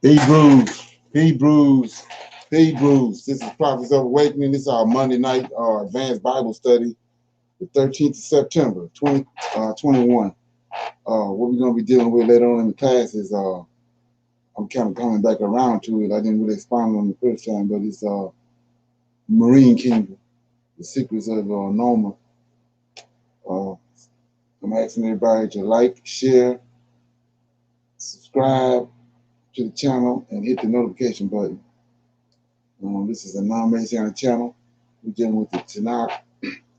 Hebrews. This is Prophets of Awakening. This is our Monday night advanced Bible study, the 13th of September, 2021. What we're going to be dealing with later on in the class is, I'm kind of coming back around to it. I didn't really expound on the first time, but it's Marine Kingdom, the secrets of Noma. I'm asking everybody to like, share, subscribe to the channel, and hit the notification button. This is a non-Messianic channel. We're dealing with the Tanakh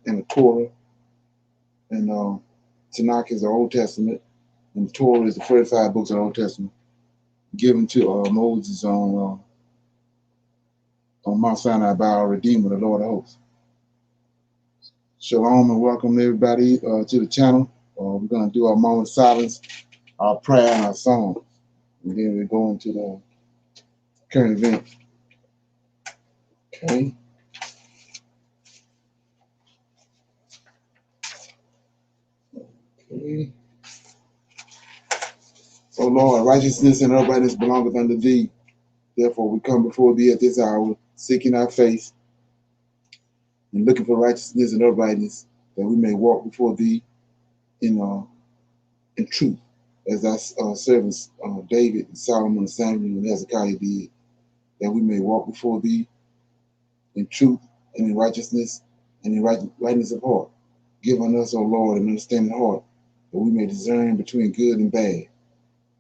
and the Torah. And Tanakh is the Old Testament, and the Torah is the 45 books of the Old Testament given to Moses on Mount Sinai by our Redeemer, the Lord of Hosts. Shalom and welcome everybody to the channel. We're going to do our moment of silence, our prayer, and our song. And then we go into the current event. Okay. Okay. O Lord, righteousness and uprightness belongeth unto thee. Therefore we come before thee at this hour, seeking thy face and looking for righteousness and uprightness, that we may walk before thee in truth, as thy servants David and Solomon and Samuel and Hezekiah did, that we may walk before thee in truth and in righteousness and in rightness of heart. Give unto us, O Lord, an understanding heart, that we may discern between good and bad.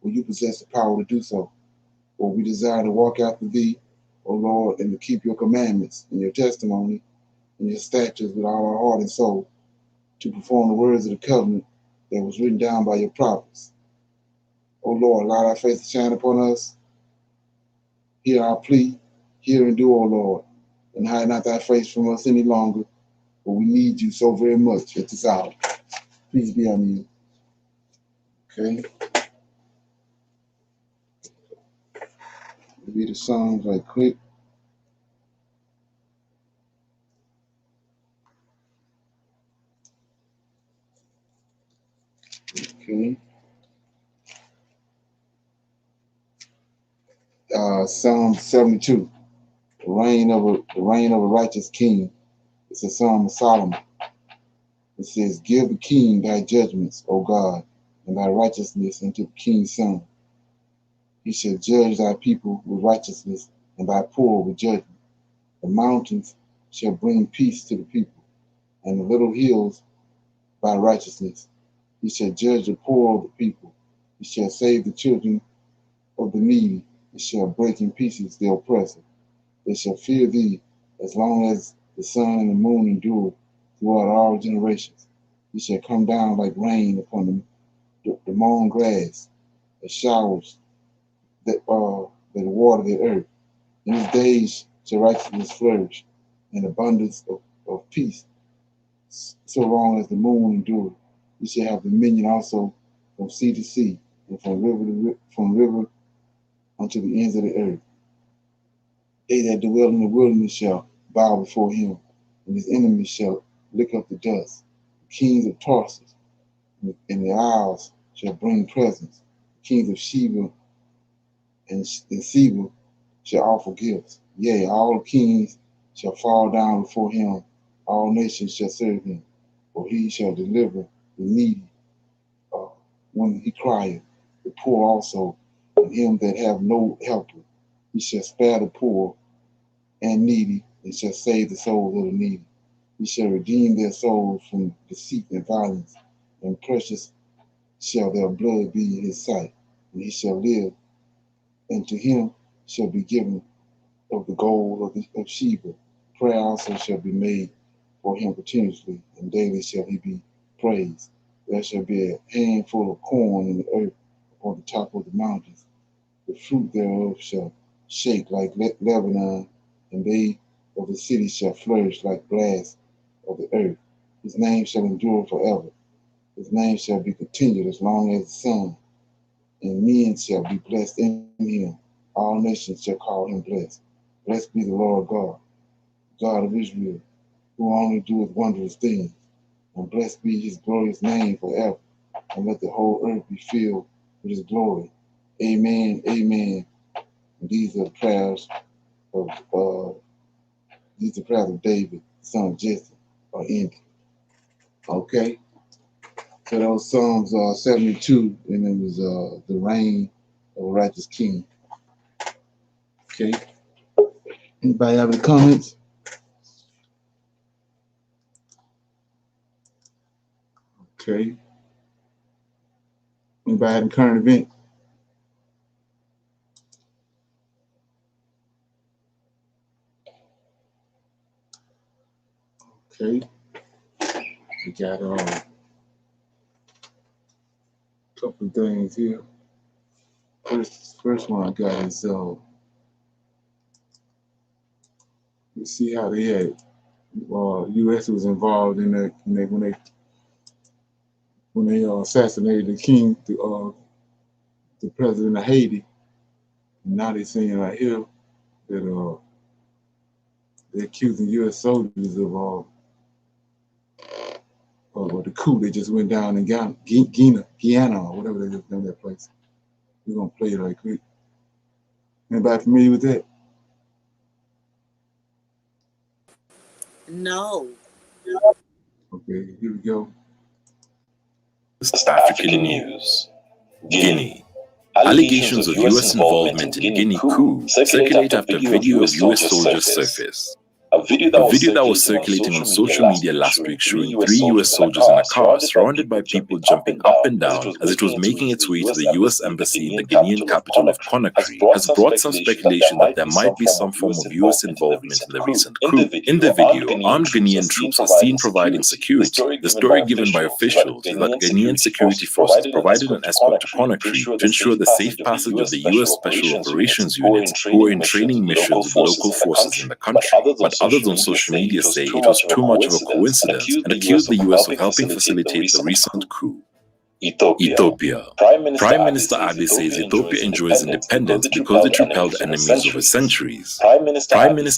For you possess the power to do so. For we desire to walk after thee, O Lord, and to keep your commandments and your testimony and your statutes with all our heart and soul, to perform the words of the covenant that was written down by your prophets. O Lord, allow thy face to shine upon us. Hear our plea, hear and do, O Lord, and hide not thy face from us any longer, for we need you so very much at this hour. Peace be on you. Okay. Read the Psalms right quick. Okay. Psalm 72. The reign of a righteous king. It's a Psalm of Solomon. It says, give the king thy judgments, O God, and thy righteousness unto the king's son. He shall judge thy people with righteousness, and thy poor with judgment. The mountains shall bring peace to the people, and the little hills by righteousness. He shall judge the poor of the people. He shall save the children of the needy. He shall break in pieces the oppressor. They shall fear thee as long as the sun and the moon endure throughout all generations. He shall come down like rain upon the mown grass, as showers that water the earth. In his days shall righteousness flourish, and abundance of peace, so long as the moon endure. He shall have dominion also from sea to sea, and from river unto the ends of the earth. They that dwell in the wilderness shall bow before him, and his enemies shall lick up the dust. The kings of Tarsus and the isles shall bring presents. The kings of Sheba and Seba shall offer gifts. Yea, all kings shall fall down before him. All nations shall serve him. For he shall deliver the needy when he crieth, the poor also, and him that have no helper. He shall spare the poor and needy, and shall save the souls of the needy. He shall redeem their souls from deceit and violence, and precious shall their blood be in his sight, and he shall live, and to him shall be given of the gold of Sheba. Prayer also shall be made for him continuously, and daily shall he be praised. There shall be a handful of corn in the earth upon the top of the mountains. The fruit thereof shall shake like Lebanon, and they of the city shall flourish like grass of the earth. His name shall endure forever. His name shall be continued as long as the sun, and men shall be blessed in him. All nations shall call him blessed. Blessed be the Lord God, God of Israel, who only doeth wondrous things. And blessed be his glorious name forever. And let the whole earth be filled with his glory. Amen, amen, And these are the prayers of David, son of Jesse, or ended. Okay. So that was Psalms 72, and it was the reign of a righteous king. Okay. Anybody have any comments? Okay. Anybody have a current event? Okay. We got a couple of things here. First one I got is let's see how they had U.S. was involved in that when they assassinated the king, the president of Haiti. And now they're saying right here that they're accusing U.S. soldiers of the coup that just went down in Guyana, or whatever they just done that place. We're gonna play it right quick. Anybody familiar with that? No. Okay, here we go. West African news. Guinea. Allegations of U.S. involvement in Guinea coup circulate after video of U.S. soldiers surface. A video that was circulating on social media last week showing 3 U.S. soldiers in a car surrounded by people jumping up and down as it was making its way to the U.S. embassy in the Guinean capital of Conakry has brought some speculation that there might be some form of U.S. involvement in the recent coup. In the video, armed Guinean troops are seen providing security. The story given by officials is that Guinean security forces provided an escort to Conakry to ensure the safe passage of the U.S. Special Operations Unit who were in training missions with local forces in the country. But others on social media say it was too much of a coincidence and accused the U.S. of helping facilitate the recent coup. Ethiopia. Prime Minister Abiy says Ethiopia enjoys independence because it repelled enemies over centuries. Prime Minister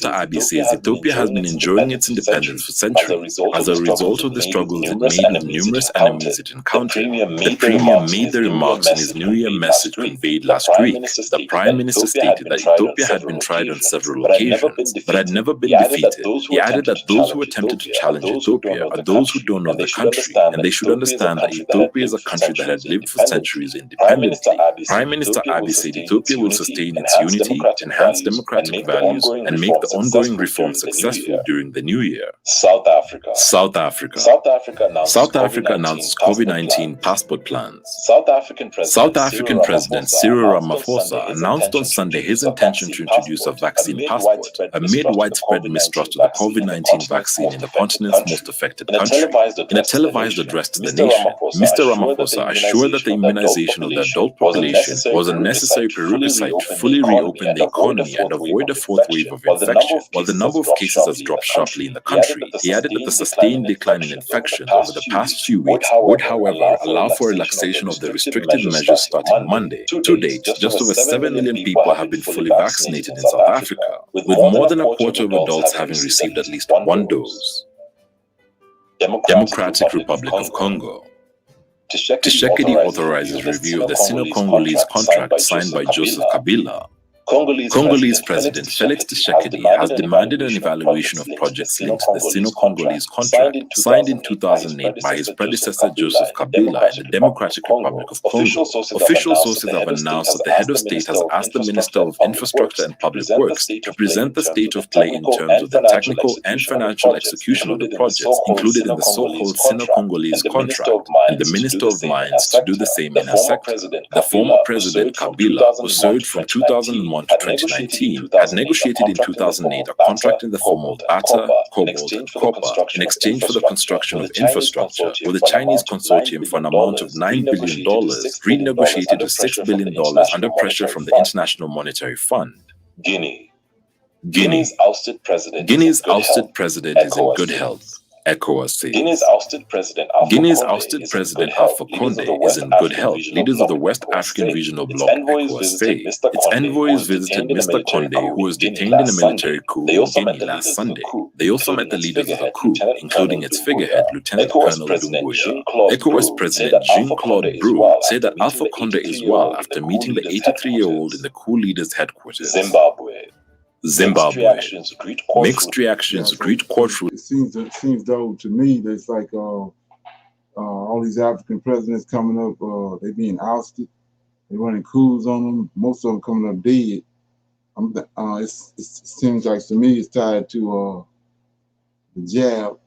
Abiy says Ethiopia has been enjoying its independence for centuries as a result of the struggles it made with numerous enemies it encountered. The Premier made the remarks in his New Year message conveyed last week. The Prime Minister stated that Ethiopia had been tried on several occasions, but had never been defeated. He added that those who attempted to challenge Ethiopia are those who don't know the country, and they should understand that Ethiopia is a country that had lived for centuries independently. Prime Minister Abiy said Ethiopia will sustain its unity, enhance democratic values, and make the ongoing reforms successful during the new year. South Africa announces COVID-19 passport plans. South African President Cyril Ramaphosa announced on Sunday his intention to introduce a vaccine passport amid widespread mistrust of the COVID-19 vaccine in the continent's most affected country. In a televised address to the nation, Mr. Ramaphosa assured that the immunization of the adult population was a necessary prerequisite to fully reopen the economy and avoid a fourth wave of infection. While the number of cases has dropped sharply in the country, he added that the sustained decline in infections over the past few weeks would, however, allow for relaxation of the restrictive measures starting Monday. To date, just over 7 million people have been fully vaccinated in South Africa, with more than a quarter of adults having received at least 1 dose. Democratic Republic of Congo. Tshisekedi authorizes review of the Sino-Congolese contract signed by Joseph Kabila. Congolese President Felix Tshisekedi has demanded an evaluation of projects linked to the Sino-Congolese contract signed in 2008 by his predecessor Joseph Kabila in the Democratic Republic of Congo. Official sources have announced that the head of state has asked the Minister of Infrastructure and Public Works to present the state of play in terms of the technical and financial execution of the projects included in the so-called Sino-Congolese contract, and the Minister of Mines to do the same in her sector. The former President Kabila, who served from 2001 to 2019, had negotiated in 2008 a contract in the form of batter, cobalt, and copper in exchange for the construction of infrastructure with the Chinese consortium for an amount of $9 billion, renegotiated to $6 billion under pressure from the International Monetary Fund. Guinea's ousted president is in good health. ECOWAS says Guinea's ousted President Alpha Conde is in good health. Leaders of the West African Regional Bloc, ECOWAS, say its envoys visited Mr. Conde, who was detained in a military coup in Guinea last Sunday. They also met the leaders of the coup, including its figurehead, Lieutenant Colonel Doumbouya. ECOWAS President Jean-Claude Brou said that Alpha Conde is well after meeting the 83-year-old in the coup leader's headquarters. Zimbabwe. Mixed reactions greet courtroom. It seems though to me that it's like all these African presidents coming up, they being ousted. They running coups on them. Most of them coming up dead. It seems like to me it's tied to the jab,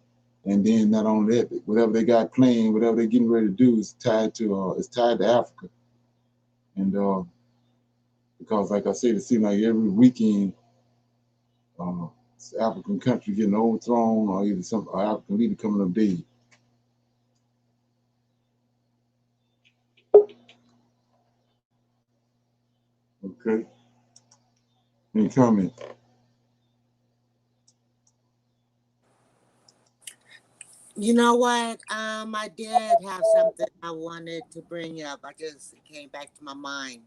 and then not only that, whatever they got planned, whatever they're getting ready to do is tied to Africa. And because like I said, it seems like every weekend African country getting overthrown, or either some African leader coming up dead. Okay. Any comments? You know what? I did have something I wanted to bring up. It came back to my mind.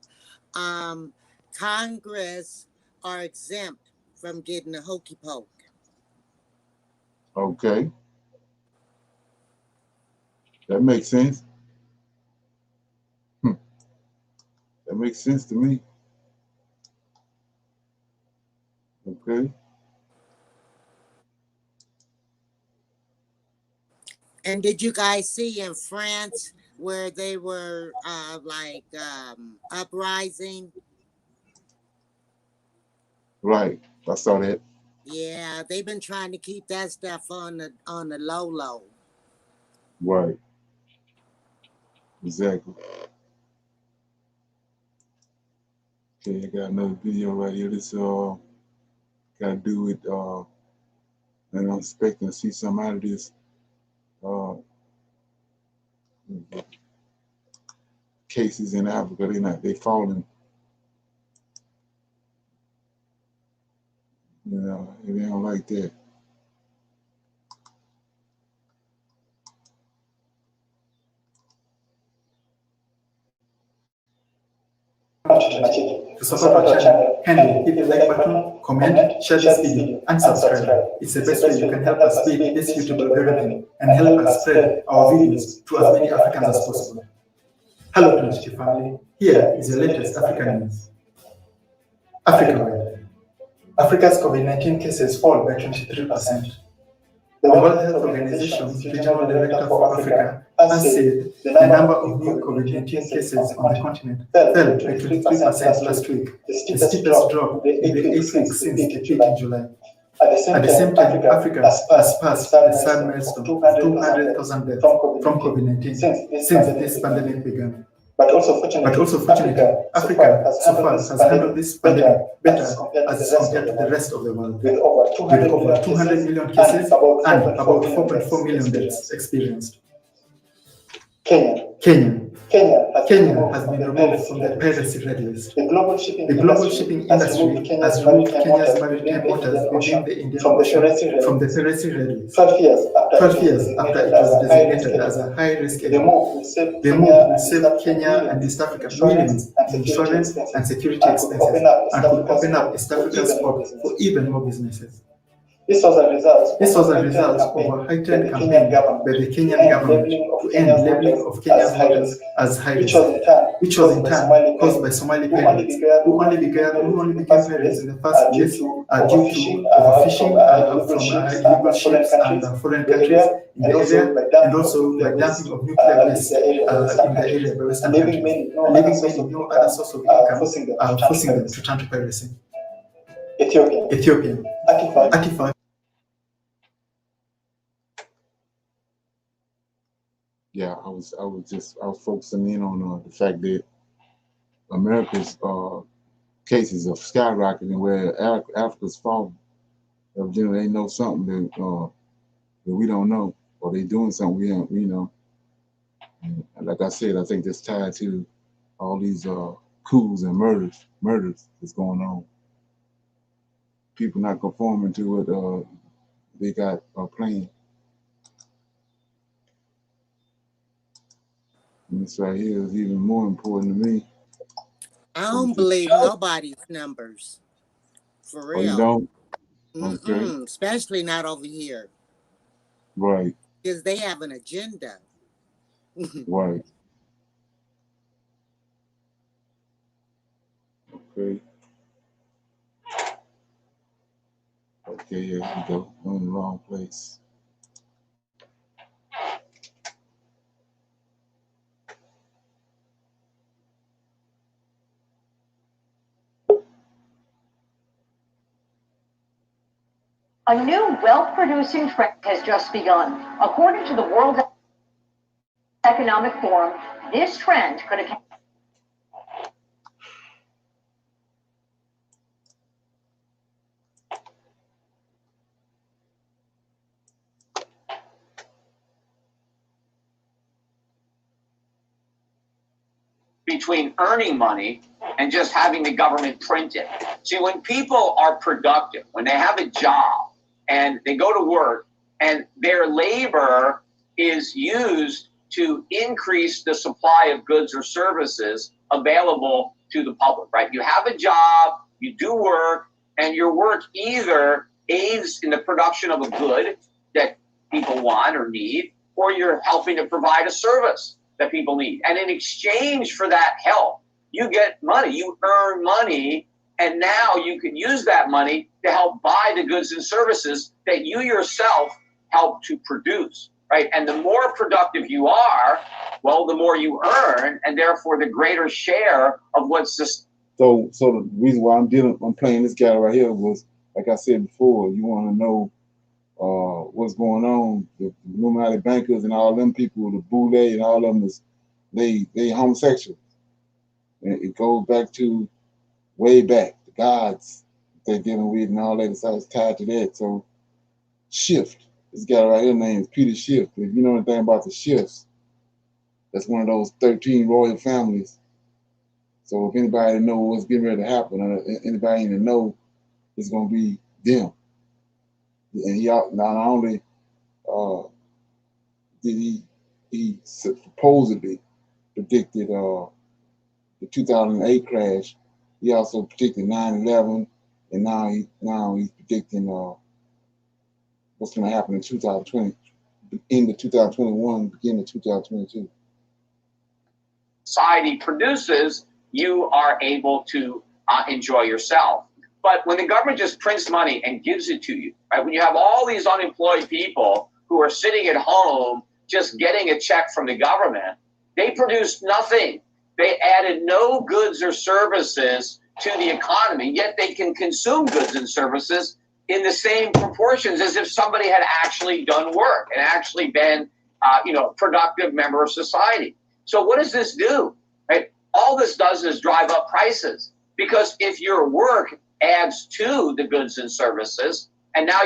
Congress are exempt from getting a hokey poke. Okay. That makes sense. That makes sense to me. Okay. And did you guys see in France where they were uprising? Right. I saw that. Yeah, they've been trying to keep that stuff on the low. Right. Exactly. Okay, I got another video right here. This got to do with and I'm expecting to see some out of this. Cases in Africa, they falling. They don't like that. To support our channel, kindly hit the like button, comment, share this video, and subscribe. It's the best way you can help us beat this YouTube algorithm and help us spread our videos to as many Africans as possible. Hello, Community family. Here is the latest African news. Africa-wide. Africa's COVID-19 cases fall by 23%. The World Health Organization's Regional Director for Africa has said the number of new COVID-19 cases on the continent fell by 23% last week, the steepest drop in the 8 weeks since the peak in July. At the same time, Africa has passed the sad milestone of 200,000 deaths from COVID-19 since this pandemic began. But also fortunately, Africa so far has handled this pandemic better as compared to the rest of the world, with over 200 million cases and about 4.4 million deaths experienced. Kenya has been removed from the piracy red list. The global shipping industry has removed Kenya's maritime waters within the Indian Ocean from the piracy red list. 12 years after it was designated as a high-risk area. The move will save Kenya and East Africa millions in insurance and security expenses and could open up East Africa's scope for even more businesses. This was a result of a heightened campaign by the Kenyan government to end labeling of Kenya's waters as high risk, which was in turn caused by Somali pirates, who only became pirates in the first place due to overfishing from illegal ships and foreign countries in the area, and also by dumping of nuclear waste in the area by Western countries, leaving many no other source of income, forcing them to turn to piracy. Ethiopia. Akifa. Yeah, I was focusing in on the fact that America's cases are skyrocketing, where Africa's falling. Evidently, they know something that we don't know, or they doing something we know. And like I said, I think that's tied to all these coups and murders that's going on. People not conforming to what they got planned. And this right here is even more important to me. I don't believe nobody's numbers. For real. Oh, you don't? Okay. Especially not over here. Right. Because they have an agenda. Right. Okay. Okay, here we go. I'm in the wrong place. A new wealth-producing trend has just begun. According to the World Economic Forum, this trend could account between earning money and just having the government print it. See, when people are productive, when they have a job and they go to work and their labor is used to increase the supply of goods or services available to the public, right? You have a job, you do work, and your work either aids in the production of a good that people want or need, or you're helping to provide a service that people need. And in exchange for that help, you get money, you earn money, and now you can use that money to help buy the goods and services that you yourself help to produce, right? And the more productive you are, well, the more you earn, and therefore the greater share of what's this. So the reason why I'm playing this guy right here was, like I said before, you want to know what's going on. The Illuminati bankers and all them people, the Boule and all of them, they homosexual. And it goes back to way back, the gods they're dealing with and all that. It's tied to that. So Shift, this guy right here named Peter Shift. If you know anything about the Shifts, that's one of those 13 royal families. So if anybody knows what's getting ready to happen, or anybody in the know, it's gonna be them. And he not only did he supposedly predicted the 2008 crash, he also predicted 9/11, and now he's predicting what's going to happen in 2020, end of 2021, beginning of 2022. Society produces, you are able to enjoy yourself. But when the government just prints money and gives it to you, right? When you have all these unemployed people who are sitting at home just getting a check from the government, they produced nothing. They added no goods or services to the economy, yet they can consume goods and services in the same proportions as if somebody had actually done work and actually been a productive member of society. So what does this do? Right? All this does is drive up prices, because if your work adds to the goods and services, and now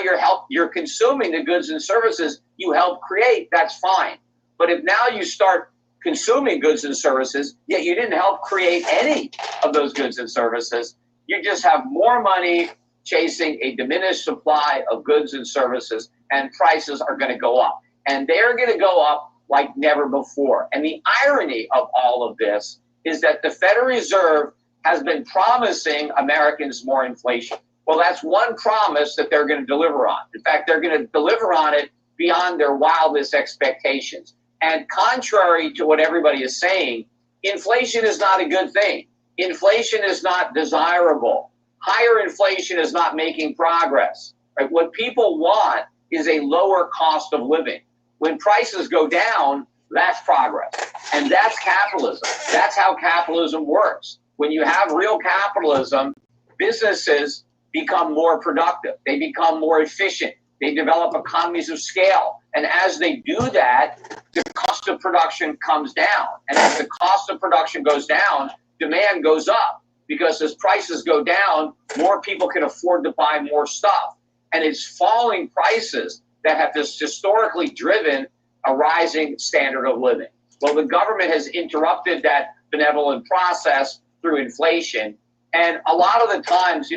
you're consuming the goods and services you help create, that's fine. But if now you start consuming goods and services, yet you didn't help create any of those goods and services, you just have more money chasing a diminished supply of goods and services, and prices are going to go up. And they're going to go up like never before. And the irony of all of this is that the Federal Reserve has been promising Americans more inflation. Well, that's one promise that they're going to deliver on. In fact, they're going to deliver on it beyond their wildest expectations. And contrary to what everybody is saying, inflation is not a good thing. Inflation is not desirable. Higher inflation is not making progress. Right? What people want is a lower cost of living. When prices go down, that's progress. And that's capitalism. That's how capitalism works. When you have real capitalism, businesses become more productive. They become more efficient. They develop economies of scale. And as they do that, the cost of production comes down. And as the cost of production goes down, demand goes up. Because as prices go down, more people can afford to buy more stuff. And it's falling prices that have just historically driven a rising standard of living. Well, the government has interrupted that benevolent process through inflation. And a lot of the times,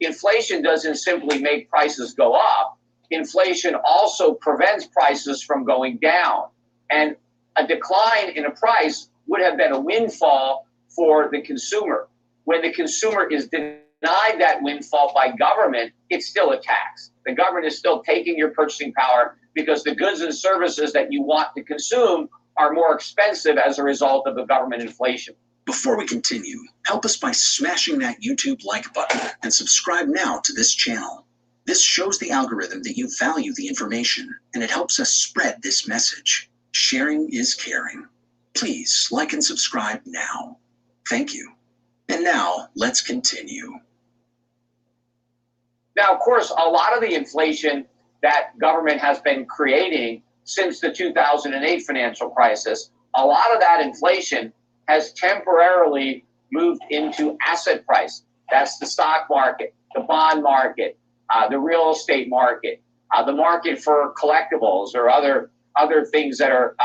inflation doesn't simply make prices go up. Inflation also prevents prices from going down. And a decline in a price would have been a windfall for the consumer. When the consumer is denied that windfall by government, it's still a tax. The government is still taking your purchasing power because the goods and services that you want to consume are more expensive as a result of the government inflation. Before we continue, help us by smashing that YouTube like button and subscribe now to this channel. This shows the algorithm that you value the information, and it helps us spread this message. Sharing is caring. Please like and subscribe now. Thank you. And now, let's continue. Now, of course, a lot of the inflation that government has been creating since the 2008 financial crisis, a lot of that inflation has temporarily moved into asset price. That's the stock market, the bond market, the real estate market, the market for collectibles or other things that are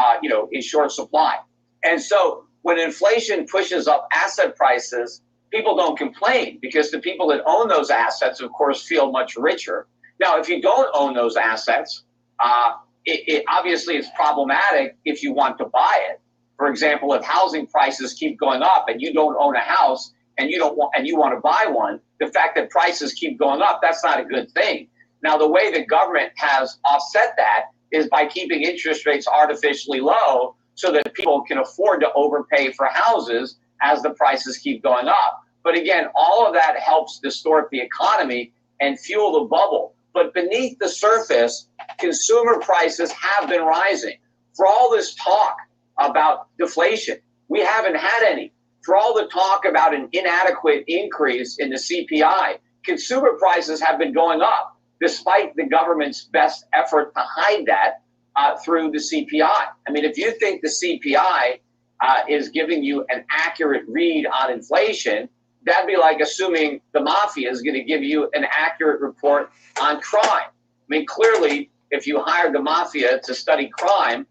in short supply. And so when inflation pushes up asset prices, people don't complain because the people that own those assets, of course, feel much richer. Now, if you don't own those assets, it obviously it's problematic if you want to buy it. For example, if housing prices keep going up and you don't own a house and you want to buy one, the fact that prices keep going up, that's not a good thing. Now, the way the government has offset that is by keeping interest rates artificially low so that people can afford to overpay for houses as the prices keep going up. But again, all of that helps distort the economy and fuel the bubble. But beneath the surface, consumer prices have been rising. For all this talk about deflation, we haven't had any. For all the talk about an inadequate increase in the CPI, consumer prices have been going up despite the government's best effort to hide that through the CPI. I mean, if you think the CPI is giving you an accurate read on inflation, that'd be like assuming the mafia is going to give you an accurate report on crime. I mean, clearly, if you hired the mafia to study crime,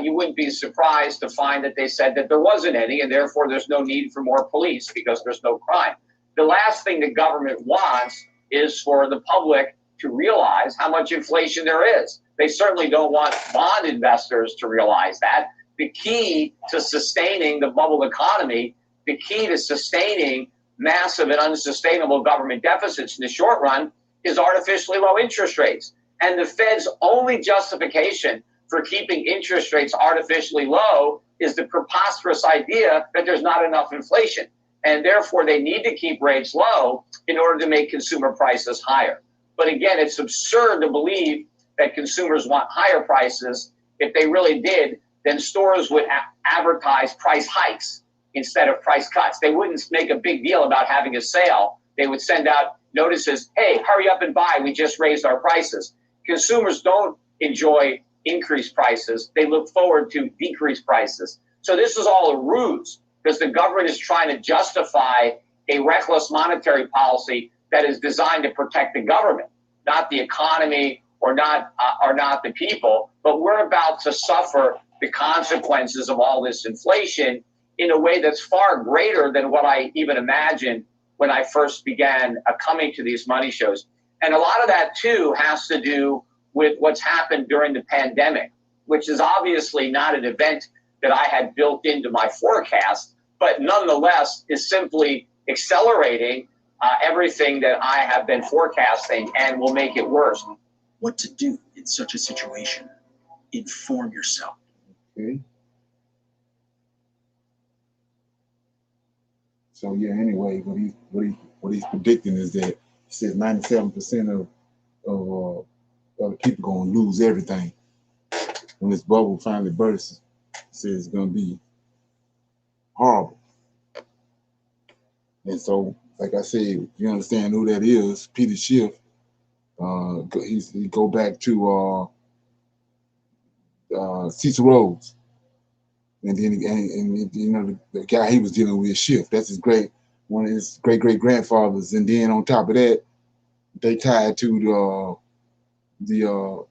you wouldn't be surprised to find that they said that there wasn't any, and therefore there's no need for more police because there's no crime. The last thing the government wants is for the public to realize how much inflation there is. They certainly don't want bond investors to realize that. The key to sustaining the bubble economy, the key to sustaining massive and unsustainable government deficits in the short run is artificially low interest rates. And the Fed's only justification for keeping interest rates artificially low is the preposterous idea that there's not enough inflation. And therefore, they need to keep rates low in order to make consumer prices higher. But again, it's absurd to believe that consumers want higher prices. If they really did, then stores would advertise price hikes instead of price cuts. They wouldn't make a big deal about having a sale. They would send out notices, hey, hurry up and buy, we just raised our prices. Consumers don't enjoy increased prices. They look forward to decreased prices. So this is all a ruse because the government is trying to justify a reckless monetary policy that is designed to protect the government, not the economy or not the people. But we're about to suffer the consequences of all this inflation in a way that's far greater than what I even imagined when I first began coming to these money shows. And a lot of that, too, has to do with what's happened during the pandemic, which is obviously not an event that I had built into my forecast, but nonetheless is simply accelerating everything that I have been forecasting and will make it worse. What to do in such a situation? Inform yourself. Okay. So yeah, anyway, what he's predicting is that he says 97% of the people gonna lose everything when this bubble finally bursts. He says it's gonna be horrible. And so, like I said, if you understand who that is, Peter Schiff. He go back to Cecil Rhodes, and then and you know the guy he was dealing with, Schiff. That's one of his great grandfathers, and then on top of that, they tied to the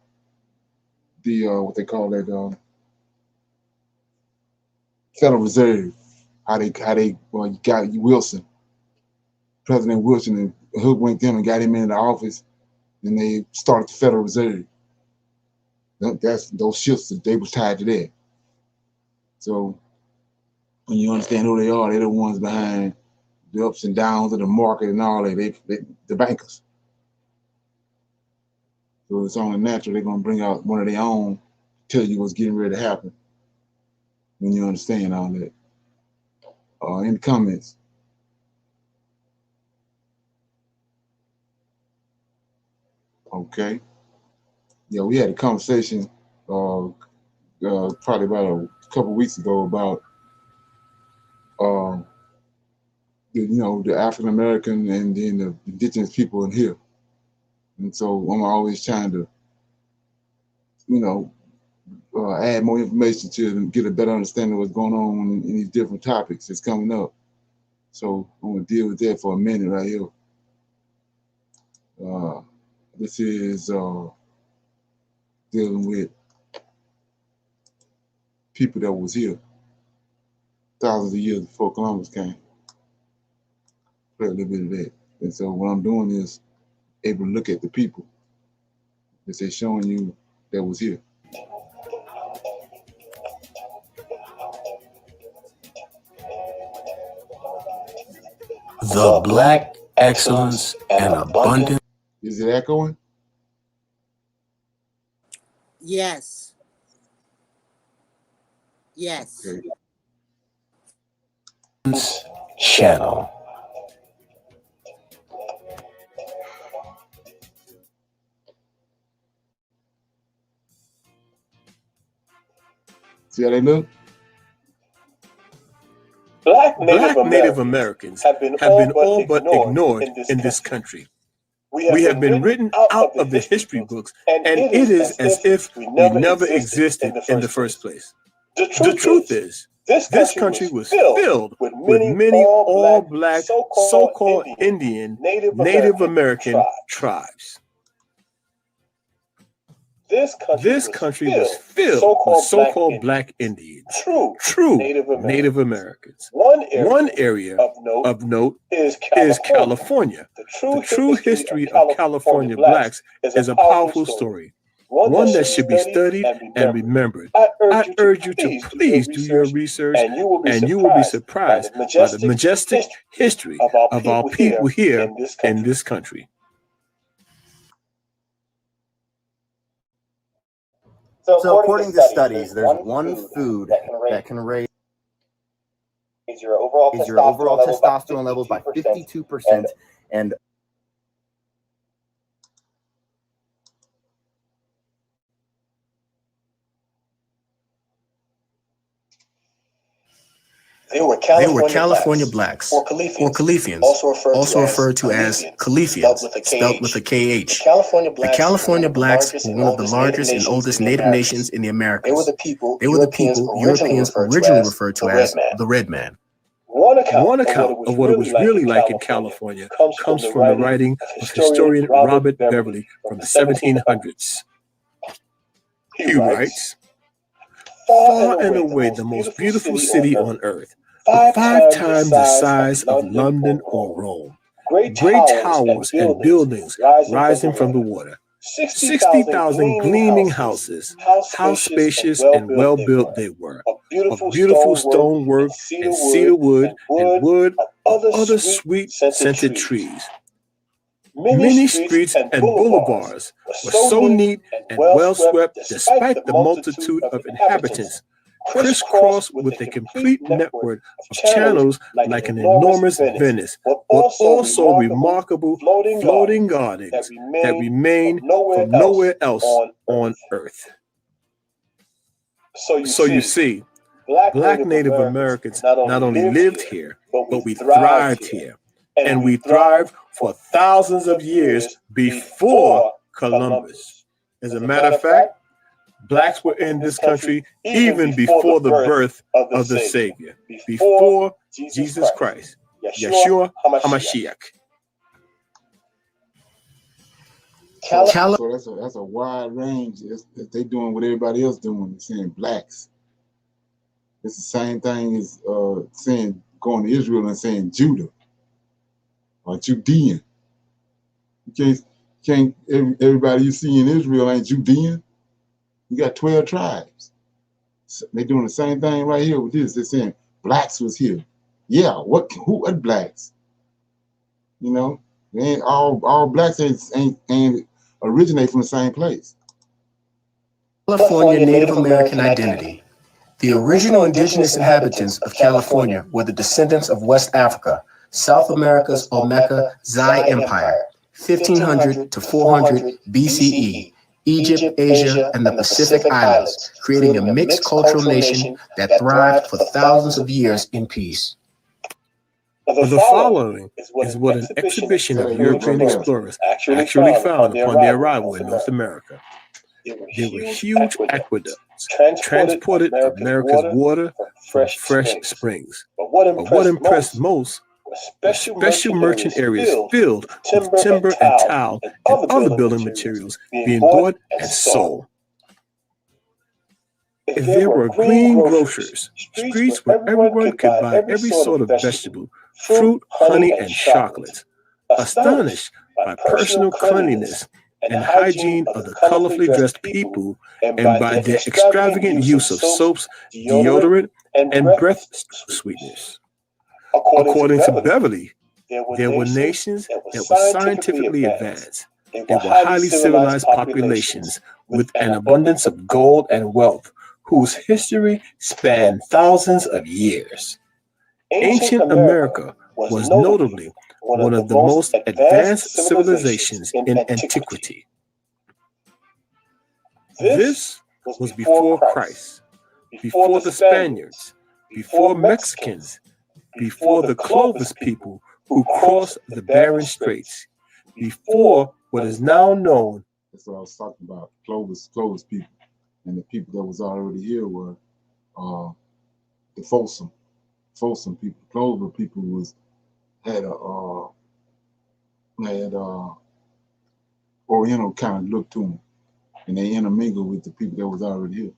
what they call that Federal Reserve. How they got Wilson, President Wilson, and hoodwinked him and got him into the office, and they started the Federal Reserve. That's those shifts that they was tied to that. So when you understand who they are, they're the ones behind the ups and downs of the market and all that. They the bankers. So it's only natural they're gonna bring out one of their own, tell you what's getting ready to happen. When you understand all that. In the comments. Okay. Yeah, we had a conversation probably about a couple weeks ago about the African American and then the indigenous people in here. And so I'm always trying to, add more information to get a better understanding of what's going on in these different topics that's coming up. So I'm gonna deal with that for a minute right here. This is dealing with people that was here thousands of years before Columbus came. Play a little bit of that. And so what I'm doing is able to look at the people that they're showing you that was here. The black excellence and abundance. Is it echoing? Yes. Yes. Okay. Channel. See how they look? Black Native Americans have been all but ignored in this country. We have been written out of the history books, and it is as if we never existed in the first place. The truth is, this country was filled with many all-black, so-called Indian, Native American tribes. This country was filled with so-called black Indians, true Native Americans. One area of note is California. The true history of California blacks is a powerful story, one that should be studied and remembered. I urge you to please do your research, and you will be surprised by the majestic history of our people here in this country. So according to studies, there's one food that can raise your overall testosterone levels by 52%, and they were California blacks, or Khalifians, also referred to as Khalifians, spelt with a KH. The California blacks were one of the largest and oldest native nations in the Americas. They were the people Europeans originally referred to as the red man. One account of what it was really like in California comes from the writing of historian Robert Beverly from the 1700s. He writes, "Far and away the most beautiful city on earth, 5 times the size of London or Rome. Great towers and buildings rising from the water. 60,000 gleaming houses. How spacious and well built they were, of beautiful stonework and cedar wood and wood of other sweet scented trees. Many streets and boulevards were so neat and well swept despite the multitude of inhabitants, crisscrossed with a complete network of channels like an enormous Venice, but also remarkable floating gardens that remain from nowhere else on earth." So you see, black Native Americans not only lived here, but we thrived here. And we thrived for thousands of years before Columbus. As a matter of fact, blacks were in this country even before the birth of the Savior, before Jesus Christ, Yeshua HaMashiach. So that's a wide range. They're doing what everybody else doing, saying blacks. It's the same thing as saying going to Israel and saying Judah or Judean. You can't everybody you see in Israel ain't Judean. You got 12 tribes. So they're doing the same thing right here with this. They're saying blacks was here. Yeah, what blacks? You know, they ain't all blacks ain't originate from the same place. California Native American identity. The original indigenous inhabitants of California were the descendants of West Africa, South America's Olmeca Zai Empire, 1500 to 400 BCE, Egypt, Asia, and the Pacific Islands, creating a mixed cultural nation that thrived for thousands of years in peace. The following is what an exhibition of European explorers actually found upon their arrival in North America. There were huge aqueducts, transported America's water from fresh springs. But what impressed most were special merchant areas filled with timber and tile and other building materials being bought and sold. If there were green grocers, streets where everyone could buy every sort of vegetable, fruit, honey, and chocolate, astonished by personal cleanliness and hygiene of the colorfully dressed people and by their extravagant use of soaps, deodorant, and breath sweeteners. According to Beverly, there were nations that were scientifically advanced. They were highly civilized populations with an abundance of gold and wealth, whose history spanned thousands of years. Ancient America was notably one of the most advanced civilizations in antiquity. This was before Christ, before the Spaniards, before Mexicans, before the Clovis people who crossed the Bering Straits, before what is now known. That's what I was talking about, Clovis people. And the people that was already here were the Folsom people. Clover people had Oriental kind of look to them, and they intermingled with the people that was already here.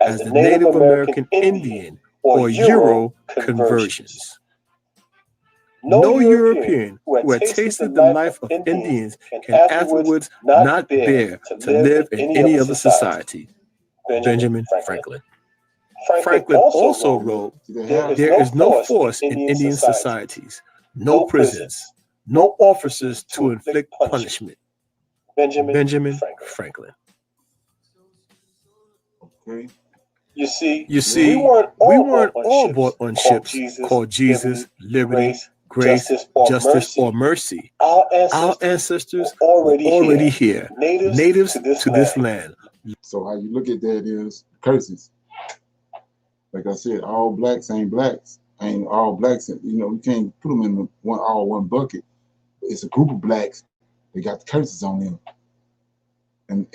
As the Native American Indian or Euro conversions. No European who had tasted the life of Indians can afterwards not bear to live in any other society. Benjamin Franklin. Franklin also wrote, there is no force in Indian societies, no prisons, no officers to inflict punishment. Benjamin Franklin. Okay. You see, we weren't all born on ships called Jesus, Liberty, Grace, Justice, or Mercy. Our ancestors were already here, natives to this land. So how you look at that is curses. Like I said, all blacks ain't blacks. Ain't all blacks. You know, you can't put them in one bucket. It's a group of blacks. They got the curses on them. And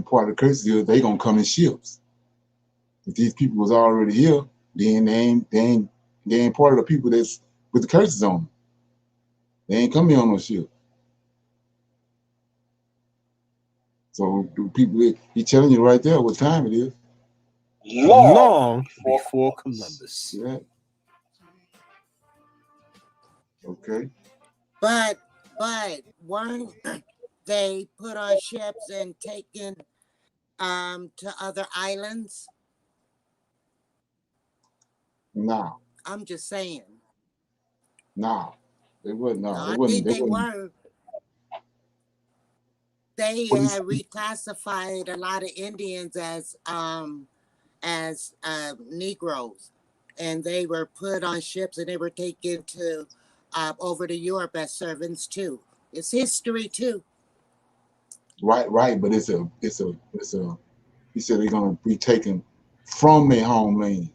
part of the curses is they gonna come in ships. If these people was already here, then they ain't part of the people that's with the curses on them. They ain't coming on no ship. So people, he telling you right there what time it is. Long before Columbus. Yeah. Okay. But weren't they put on ships and taken to other islands? No. I'm just saying. No. They wouldn't. No, I think they were. They had reclassified a lot of Indians as Negroes, and they were put on ships and they were taken to over to Europe as servants too. It's history too. Right, but it's a. He said they're gonna be taken from their homeland.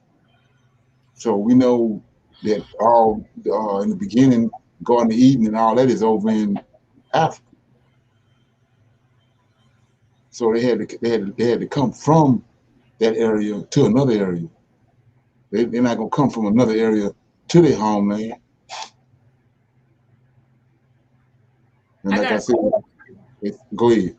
So we know that all in the beginning, Garden of Eden and all that is over in Africa. So they had to come from that area to another area. They're not gonna come from another area to their homeland. And like I said, go ahead.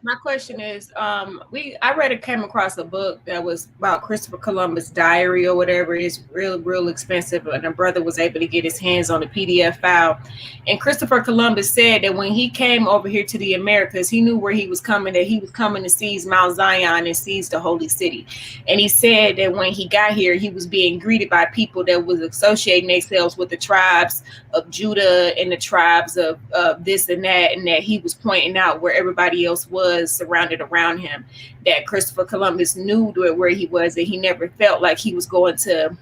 My question is, I read it, came across a book that was about Christopher Columbus' diary or whatever. It's real expensive, and a brother was able to get his hands on the PDF file. And Christopher Columbus said that when he came over here to the Americas, he knew where he was coming, that he was coming to seize Mount Zion and seize the holy city. And he said that when he got here, he was being greeted by people that was associating themselves with the tribes of Judah and the tribes of this and that he was pointing out where everybody else was surrounded around him, that Christopher Columbus knew where he was, that he never felt like he was going to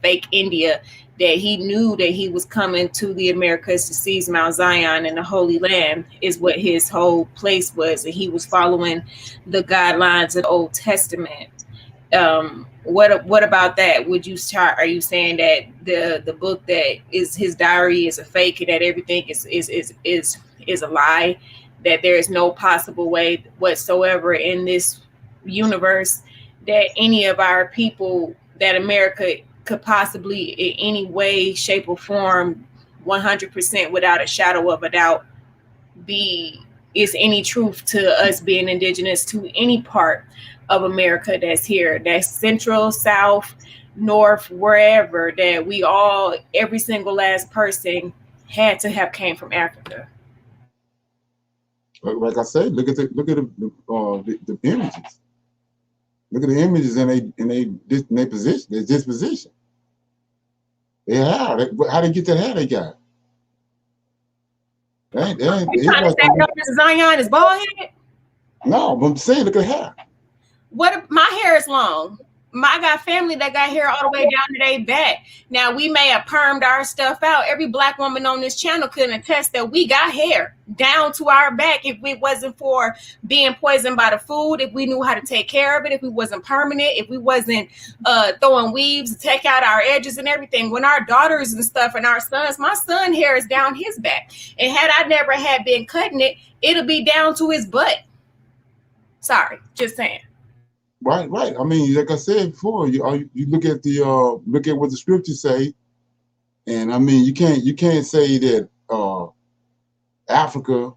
fake India, that he knew that he was coming to the Americas to seize Mount Zion and the Holy Land is what his whole place was, and he was following the guidelines of the Old Testament. What about that? Are you saying that the book that is his diary is a fake and that everything is a lie, that there is no possible way whatsoever in this universe that any of our people, that America could possibly in any way, shape, or form 100% without a shadow of a doubt is any truth to us being indigenous to any part of America that's here, that's central, south, north, wherever, that we all, every single last person had to have came from Africa? Like I said, look at the images. Look at the images in their position, their disposition. How they get that hair they got? You trying to say Mr. Zion is bald headed? No, but I'm saying, look at the hair. My hair is long. I got family that got hair all the way down to their back. Now, we may have permed our stuff out. Every Black woman on this channel can attest that we got hair down to our back. If it wasn't for being poisoned by the food, if we knew how to take care of it, if we wasn't permanent, if we wasn't throwing weaves to take out our edges and everything. When our daughters and stuff and our sons, my son hair is down his back. And had I never had been cutting it, it'll be down to his butt. Sorry, just saying. Right. I mean, like I said before, you look at look at what the scriptures say, and I mean, you can't say that Africa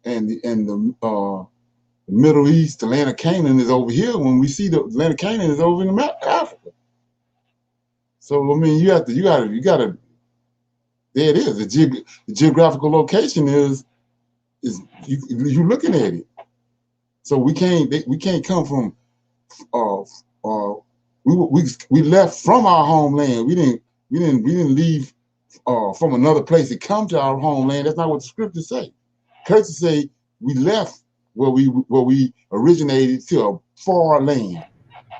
and the Middle East, the land of Canaan, is over here when we see the land of Canaan is over in Africa. So I mean, you gotta. There it is. The geographical location is you looking at it. So we can't come from. We left from our homeland. We didn't leave from another place to come to our homeland. That's not what the scriptures say. Scriptures say we left where we originated to a far land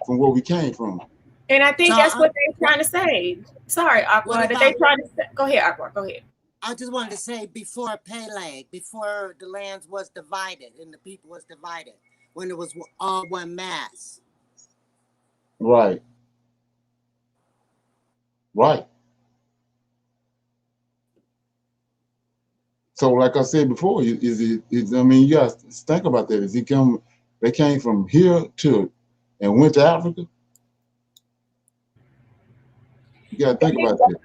from where we came from. And I think that's what they're trying to say. Sorry, Aqua. That they trying to say. Go ahead, Aqua. Go ahead. I just wanted to say, before Peleg, before the lands was divided and the people was divided, when it was all one mass. Right. So, like I said before, I mean, you guys think about that. They came from here and went to Africa. You gotta think about that.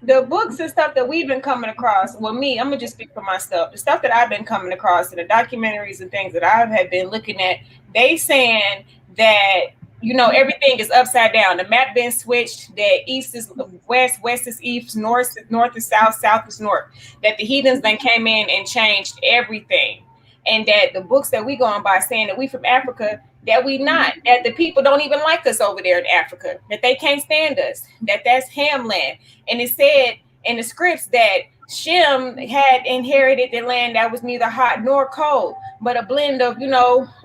The books and stuff that we've been coming across, well, I'm gonna just speak for myself. The stuff that I've been coming across and the documentaries and things that I have been looking at, they saying that, everything is upside down. The map been switched, that east is west, west is east, north is south, south is north. That the heathens then came in and changed everything. And that the books that we going by saying that we from Africa, that we not, that the people don't even like us over there in Africa, that they can't stand us, that's Ham land. And it said in the scripts that Shem had inherited the land that was neither hot nor cold, but a blend of,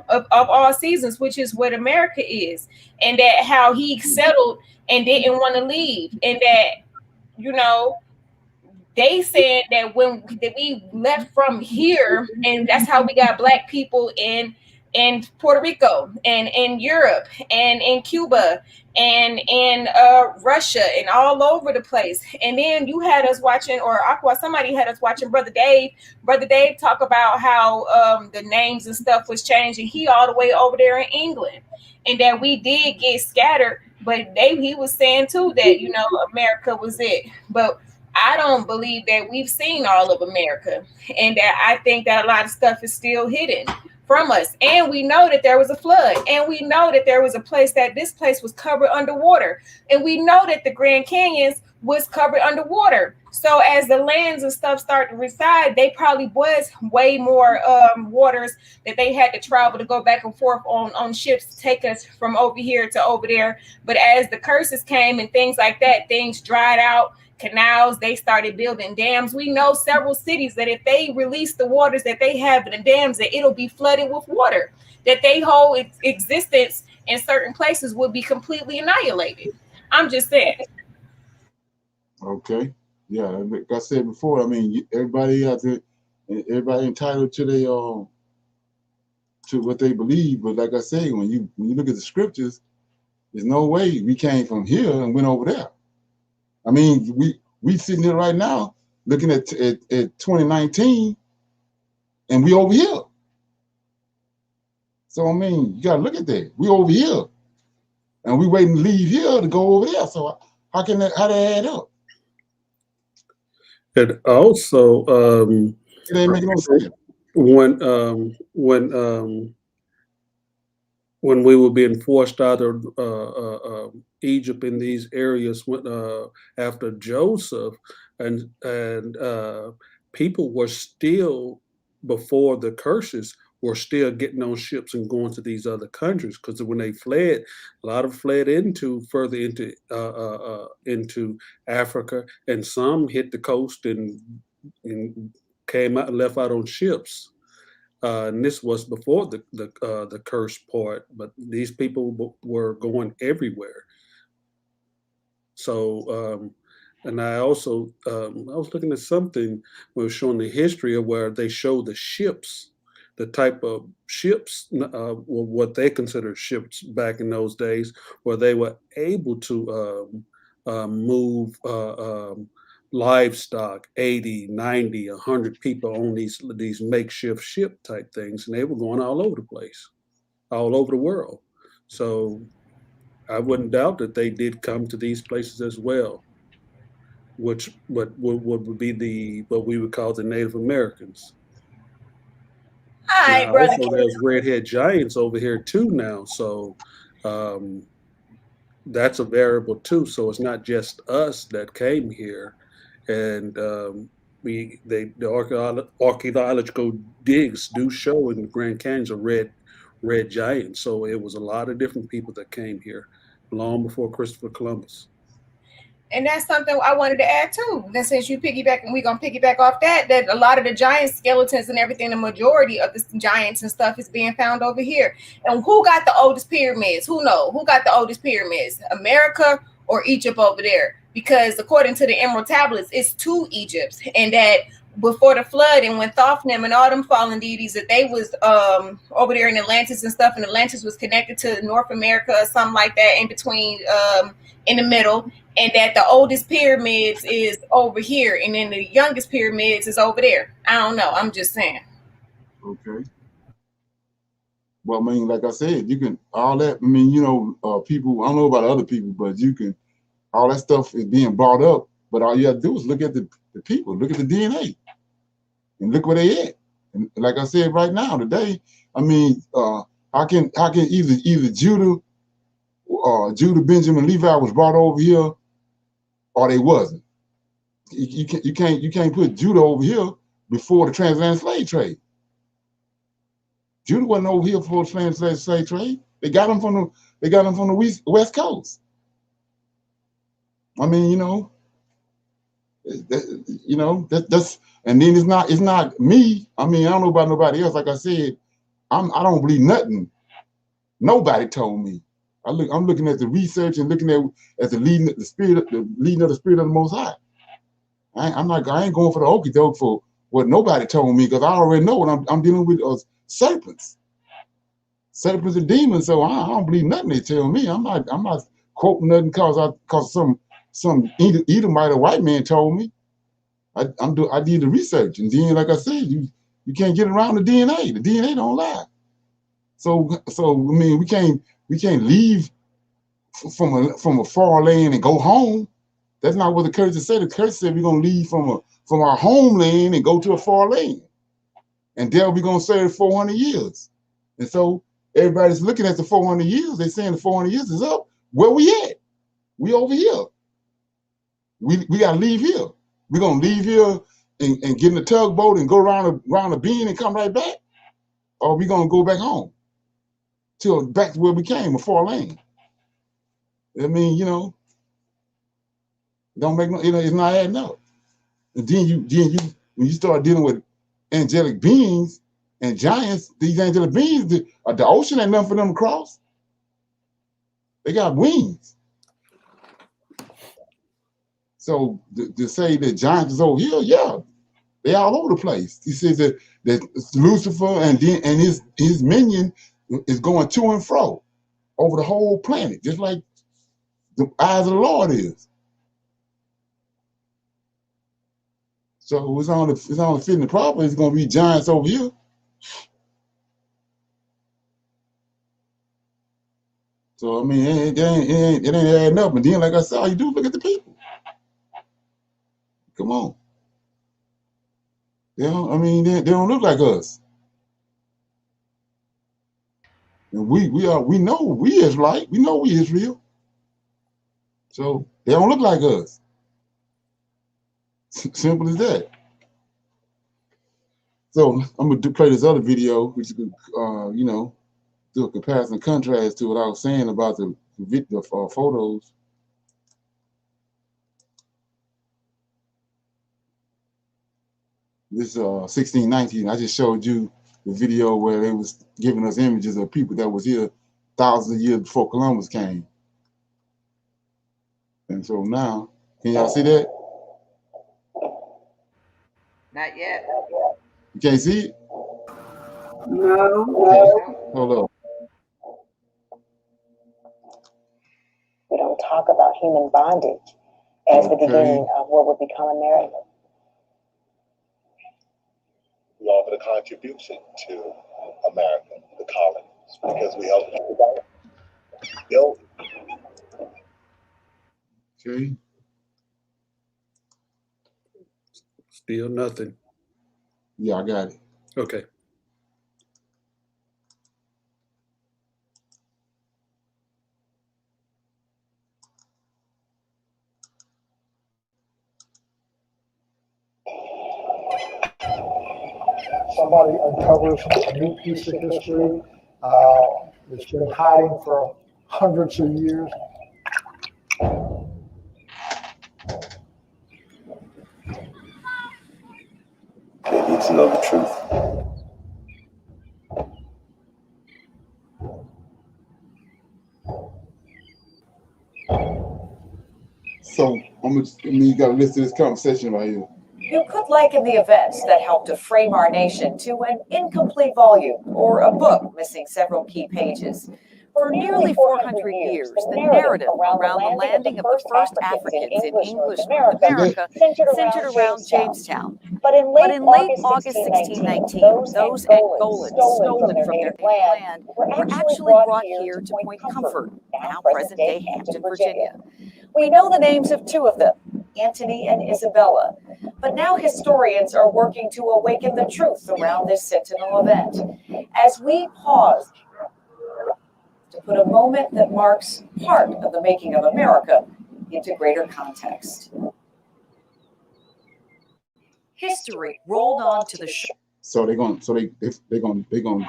of all seasons, which is what America is. And that how he settled and didn't want to leave. And that, they said that that we left from here, and that's how we got Black people in Puerto Rico and in Europe and in Cuba and in Russia and all over the place. And then you had us watching, or Aqua, somebody had us watching Brother Dave talk about how the names and stuff was changing. He all the way over there in England, and that we did get scattered, but he was saying too that, America was it. But I don't believe that we've seen all of America, and that I think that a lot of stuff is still hidden from us. And we know that there was a flood. And we know that there was a place that this place was covered underwater. And we know that the Grand Canyons was covered underwater. So as the lands and stuff start to reside, they probably was way more waters that they had to travel to go back and forth on ships to take us from over here to over there. But as the curses came and things like that, things dried out. Canals, they started building dams. We know several cities that if they release the waters that they have in the dams, that it'll be flooded with water, that they whole existence in certain places would be completely annihilated. I'm just saying. Okay. Yeah, like I said before, I mean, everybody entitled to their to what they believe. But like I say, when you look at the scriptures, there's no way we came from here and went over there. I mean, we sitting here right now looking at 2019, and we over here. So I mean, you gotta look at that. We over here, and we waiting to leave here to go over there. So how that add up? And also, it ain't making no sense. When we were being forced out of Egypt in these areas after Joseph, and people were still, before the curses, were still getting on ships and going to these other countries, because when they fled, a lot of fled further into Africa, and some hit the coast and came out and left out on ships. And this was before the curse part, but these people were going everywhere. So, and I also I was looking at something where it was showing the history of where they show the ships, the type of ships, what they considered ships back in those days, where they were able to move livestock, 80, 90, 100 people on these makeshift ship type things, and they were going all over the place, all over the world. So I wouldn't doubt that they did come to these places as well, which would be what we would call the Native Americans. All right, brother. Also, there's redhead giants over here too now, so that's a variable too. So it's not just us that came here, and the archaeological digs do show in the Grand Canyons a red giant. So it was a lot of different people that came here long before Christopher Columbus. And that's something I wanted to add too. That since you piggyback, and we're gonna piggyback off that a lot of the giant skeletons and everything, the majority of the giants and stuff is being found over here. And who got the oldest pyramids? Who got the oldest pyramids? America or Egypt over there? Because according to the Emerald Tablets, it's 2 Egypts, and that before the flood and when Thothnem and all them fallen deities, that they was over there in Atlantis and stuff, and Atlantis was connected to North America or something like that in between, in the middle, and that the oldest pyramids is over here, and then the youngest pyramids is over there. I don't know. I'm just saying. Okay. Well, I mean, like I said, you can all that. I mean, people. I don't know about other people, but you can. All that stuff is being brought up, but all you have to do is look at the people, look at the DNA, and look where they at. And like I said, right now, today, I mean, how can either Judah, Benjamin, Levi was brought over here, or they wasn't. You can't put Judah over here before the transatlantic slave trade. Judah wasn't over here before the transatlantic slave trade. They got them from the West Coast. I mean, that's, and then it's not me. I mean, I don't know about nobody else. Like I said, I don't believe nothing nobody told me. I'm looking at the research and looking at the leading of the spirit of the Most High. I ain't going for the okie doke for what nobody told me, because I already know what I'm dealing with serpents and demons. So I don't believe nothing they tell me. I'm not quoting nothing because some Edomite or white man told me. I did the research, and then, like I said, you can't get around the DNA. The DNA don't lie. So I mean, we can't leave from a far land and go home. That's not what the curse said. The curse said we're gonna leave from our homeland and go to a far land, and there we're gonna serve 400 years. And so everybody's looking at the 400 years. They're saying the 400 years is up. Where we at? We over here. We got to leave here. We're going to leave here and get in the tugboat and go around the bend and come right back? Or we going to go back home? Back to where we came, a 4 lane. I mean, don't make no, it's not adding up. And then you when you start dealing with angelic beings and giants, these angelic beings, the ocean ain't nothing for them to cross. They got wings. So to say that giants is over here, yeah, they all over the place. He says that Lucifer and his minion is going to and fro over the whole planet, just like the eyes of the Lord is. So it's only fitting the proper. It's going to be giants over here. So I mean, it ain't adding up. And then, like I said, all you do is look at the people. Come on. They don't look like us. And we know we Israelite. We know we Israel. So they don't look like us. Simple as that. So I'm gonna play this other video, which is do a comparison and contrast to what I was saying about the photos. This 1619. I just showed you the video where they was giving us images of people that was here thousands of years before Columbus came. And so now, can y'all see that? Not yet. You can't see it? No. Okay. Hold up. We don't talk about human bondage as the beginning of what would become America. We offer a contribution to America, the colonies, because we help people build. Okay. Still nothing. Yeah, I got it. Okay. Somebody uncovers a new piece of history that's been hiding for hundreds of years. They need to know the truth. So you got to listen to this conversation right here. You could liken the events that helped to frame our nation to an incomplete volume or a book missing several key pages. For nearly 400 years, the narrative around the landing of the first Africans in English North America centered around Jamestown. But in late August 1619, those Angolans stolen from their land were actually brought here to Point Comfort, now present-day Hampton, Virginia. We know the names of two of them, Antony and Isabella, but now historians are working to awaken the truth around this sentinel event. As we pause to put a moment that marks part of the making of America into greater context. History rolled on to the So they're gonna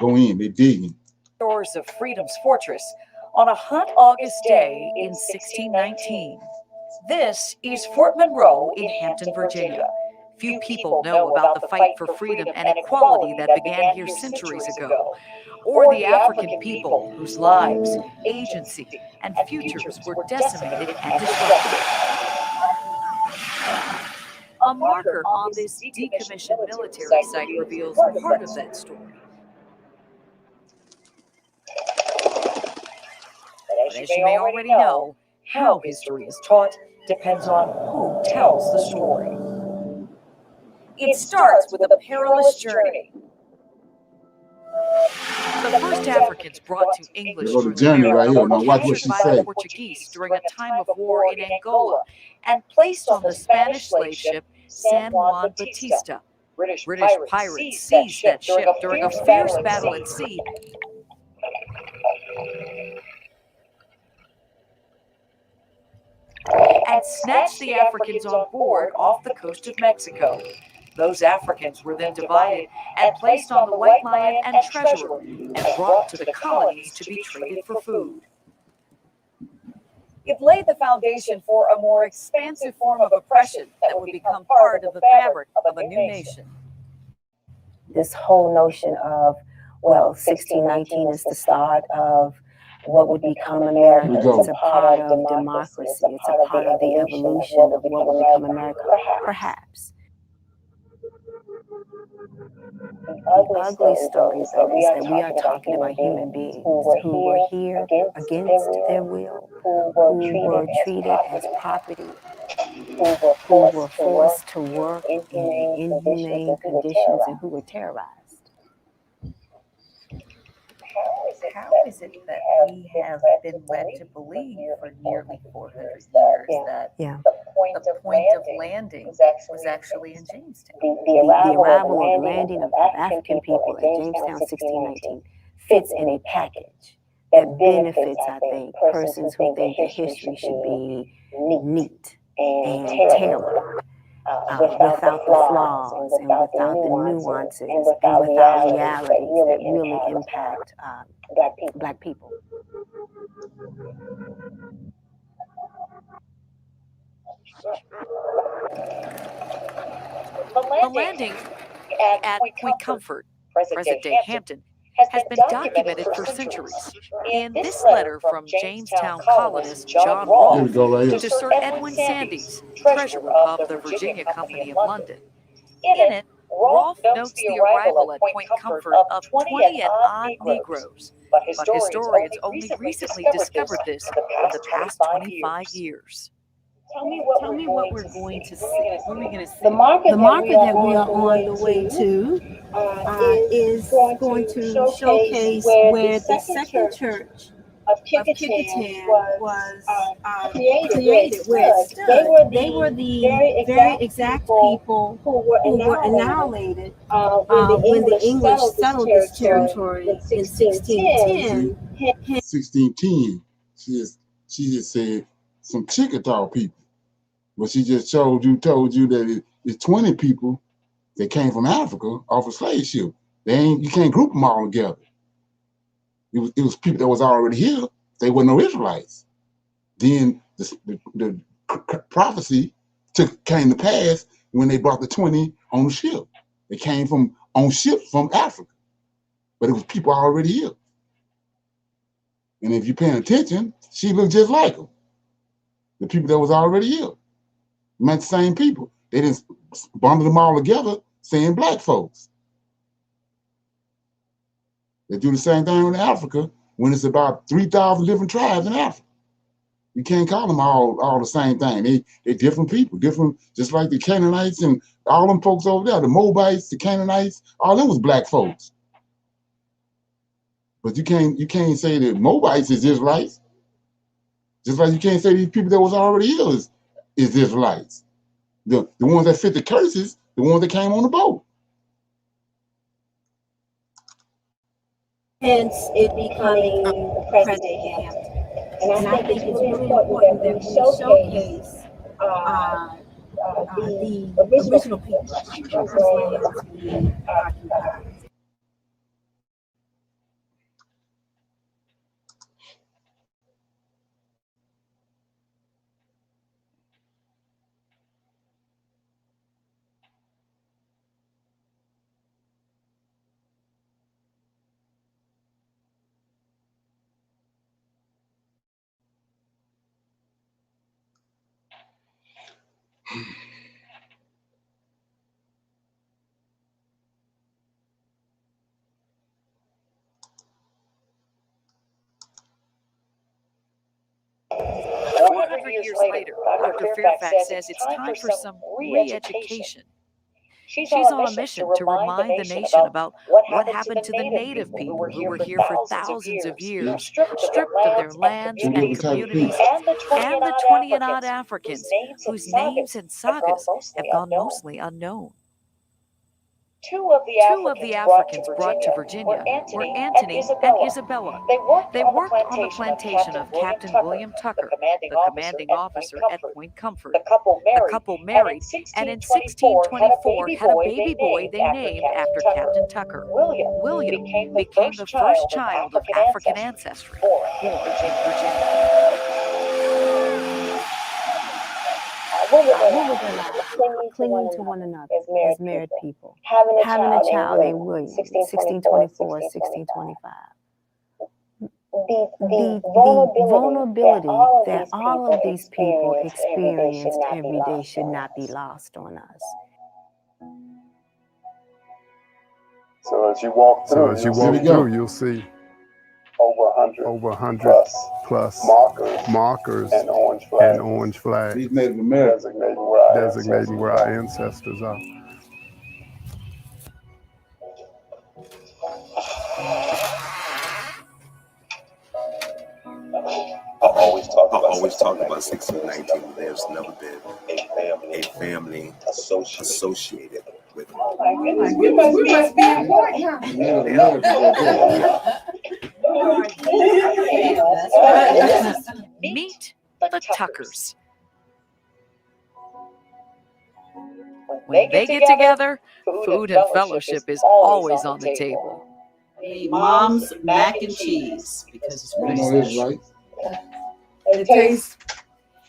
go in. They're digging. shores of Freedom's Fortress on a hot August day in 1619. This is Fort Monroe in Hampton, Virginia. Few people know about the fight for freedom and equality that began here centuries ago, or the African people whose lives, agency, and futures were decimated and disrupted. A marker on this decommissioned military site reveals part of that story. But as you may already know, how history is taught depends on who tells the story. It starts with a perilous journey. The first Africans brought to English North America were captured by the Portuguese during a time of war in Angola and placed on the Spanish slave ship San Juan Batista. British pirates seized that ship during a fierce battle at sea and snatched the Africans on board off the coast of Mexico. Those Africans were then divided and placed on the White Lion and Treasurer and brought to the colonies to be traded for food. It laid the foundation for a more expansive form of oppression that would become part of the fabric of a new nation. This whole notion of, well, 1619 is the start of what would become America. It's a part of democracy. It's a part of the evolution of what would become America. Perhaps. The ugly stories of is that we are talking about human beings who were here against their will, who were treated as property, who were forced to work in inhumane conditions, and who were terrorized. How is it that we have been led to believe for nearly 400 years that the point of landing was actually in Jamestown? The arrival of landing of African people at Jamestown 1619 fits in a package that benefits, I think, persons who think that history should be neat and tailored, without the flaws and without the nuances and without realities that really impact Black people. The landing at Point Comfort, present-day Hampton, has been documented for centuries. In this letter from Jamestown colonist John Rolfe to Sir Edwin Sandys, treasurer of the Virginia Company of London. In it, Rolfe notes the arrival at Point Comfort of 20 and odd Negroes, but historians only recently discovered this in the past 25 years. Tell me what we're going to see. What are we going to see? The market that we are on the way to is going to showcase where the second church of Kickingham was created, where it stood. They were the very exact people who were annihilated when the English settled this territory in 1610. 1610, she just said some Chickasaw people. But she just told you that it's 20 people that came from Africa off a slave ship. You can't group them all together. It was people that was already here. They were no Israelites. Then the prophecy came to pass when they brought the 20 on the ship. They came on ships from Africa, but it was people already here. And if you're paying attention, she looked just like them. The people that was already here. Meant the same people. They didn't bundle them all together saying Black folks. They do the same thing in Africa when it's about 3,000 different tribes in Africa. You can't call them all the same thing. They're different people, different, just like the Canaanites and all them folks over there, the Moabites, the Canaanites, all them was Black folks. But you can't say that Moabites is Israelites. Just like you can't say these people that was already here is Israelites. The ones that fit the curses, the ones that came on the boat. Hence, it becoming present-day Hampton. And I think it's really important that we showcase the original people whose lands we occupy. Years later, Dr. Fairfax says it's time for some re-education. She's on a mission to remind the nation about what happened to the native people who were here for thousands of years, stripped of their lands and communities, and the 20 and odd Africans whose names and sagas have gone mostly unknown. Two of the Africans brought to Virginia were Antony and Isabella. They worked on the plantation of Captain William Tucker, the commanding officer at Point Comfort. The couple married, and in 1624 had a baby boy they named after Captain Tucker. William became the first child of African ancestry born in Virginia. What were their lives? Clinging to one another as married people. Having a child named William, 1624, 1625. The vulnerability that all of these people experienced every day should not be lost on us. So as you walk through, you'll see over 100 plus markers and orange flags designating where our ancestors are. I always talk about 1619. There's never been a family associated with it. Oh my goodness, we must be important. Meet the Tuckers. When they get together, food and fellowship is always on the table. Mom's mac and cheese, because it's pretty special. Right? It tastes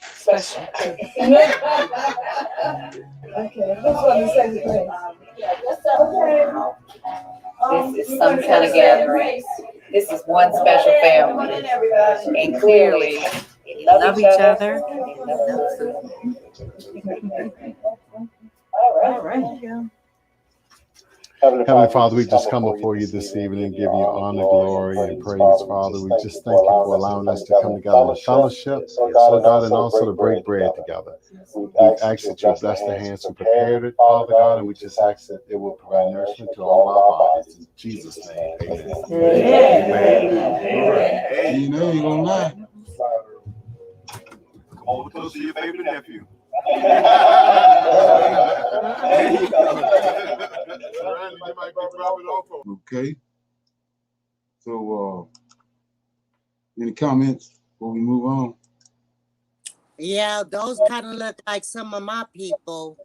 special. Okay, I just want to say the thing. This is some kind of gathering. This is one special family. And clearly, they love each other. All right. Heavenly Father, we just come before you this evening and give you honor, glory, and praise, Father. We just thank you for allowing us to come together in fellowship, so God, and also to break bread together. We ask that you bless the hands who prepared it, Father God, and we just ask that it will provide nourishment to all our bodies. In Jesus' name, amen. Amen. You know, you gonna lie. Come on, close to your favorite nephew. Okay. So, any comments before we move on? Yeah, those kind of look like some of my people,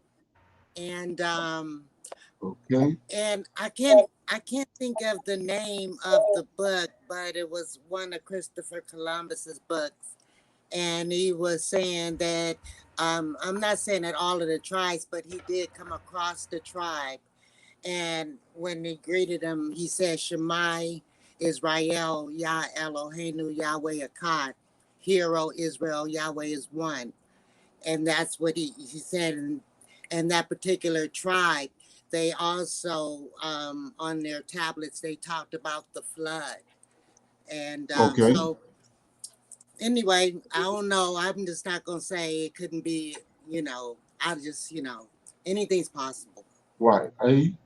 and okay. And I can't think of the name of the book, but it was one of Christopher Columbus's books, and he was saying that I'm not saying that all of the tribes, but he did come across the tribe. And when he greeted him, he said, Shemai Israel, Yah Eloheinu, Yahweh Akkad, Hero Israel, Yahweh is one. And that's what he said. And that particular tribe, they also, on their tablets, they talked about the flood. And okay. So anyway, I don't know. I'm just not going to say it couldn't be, I just, anything's possible. Right. Hey.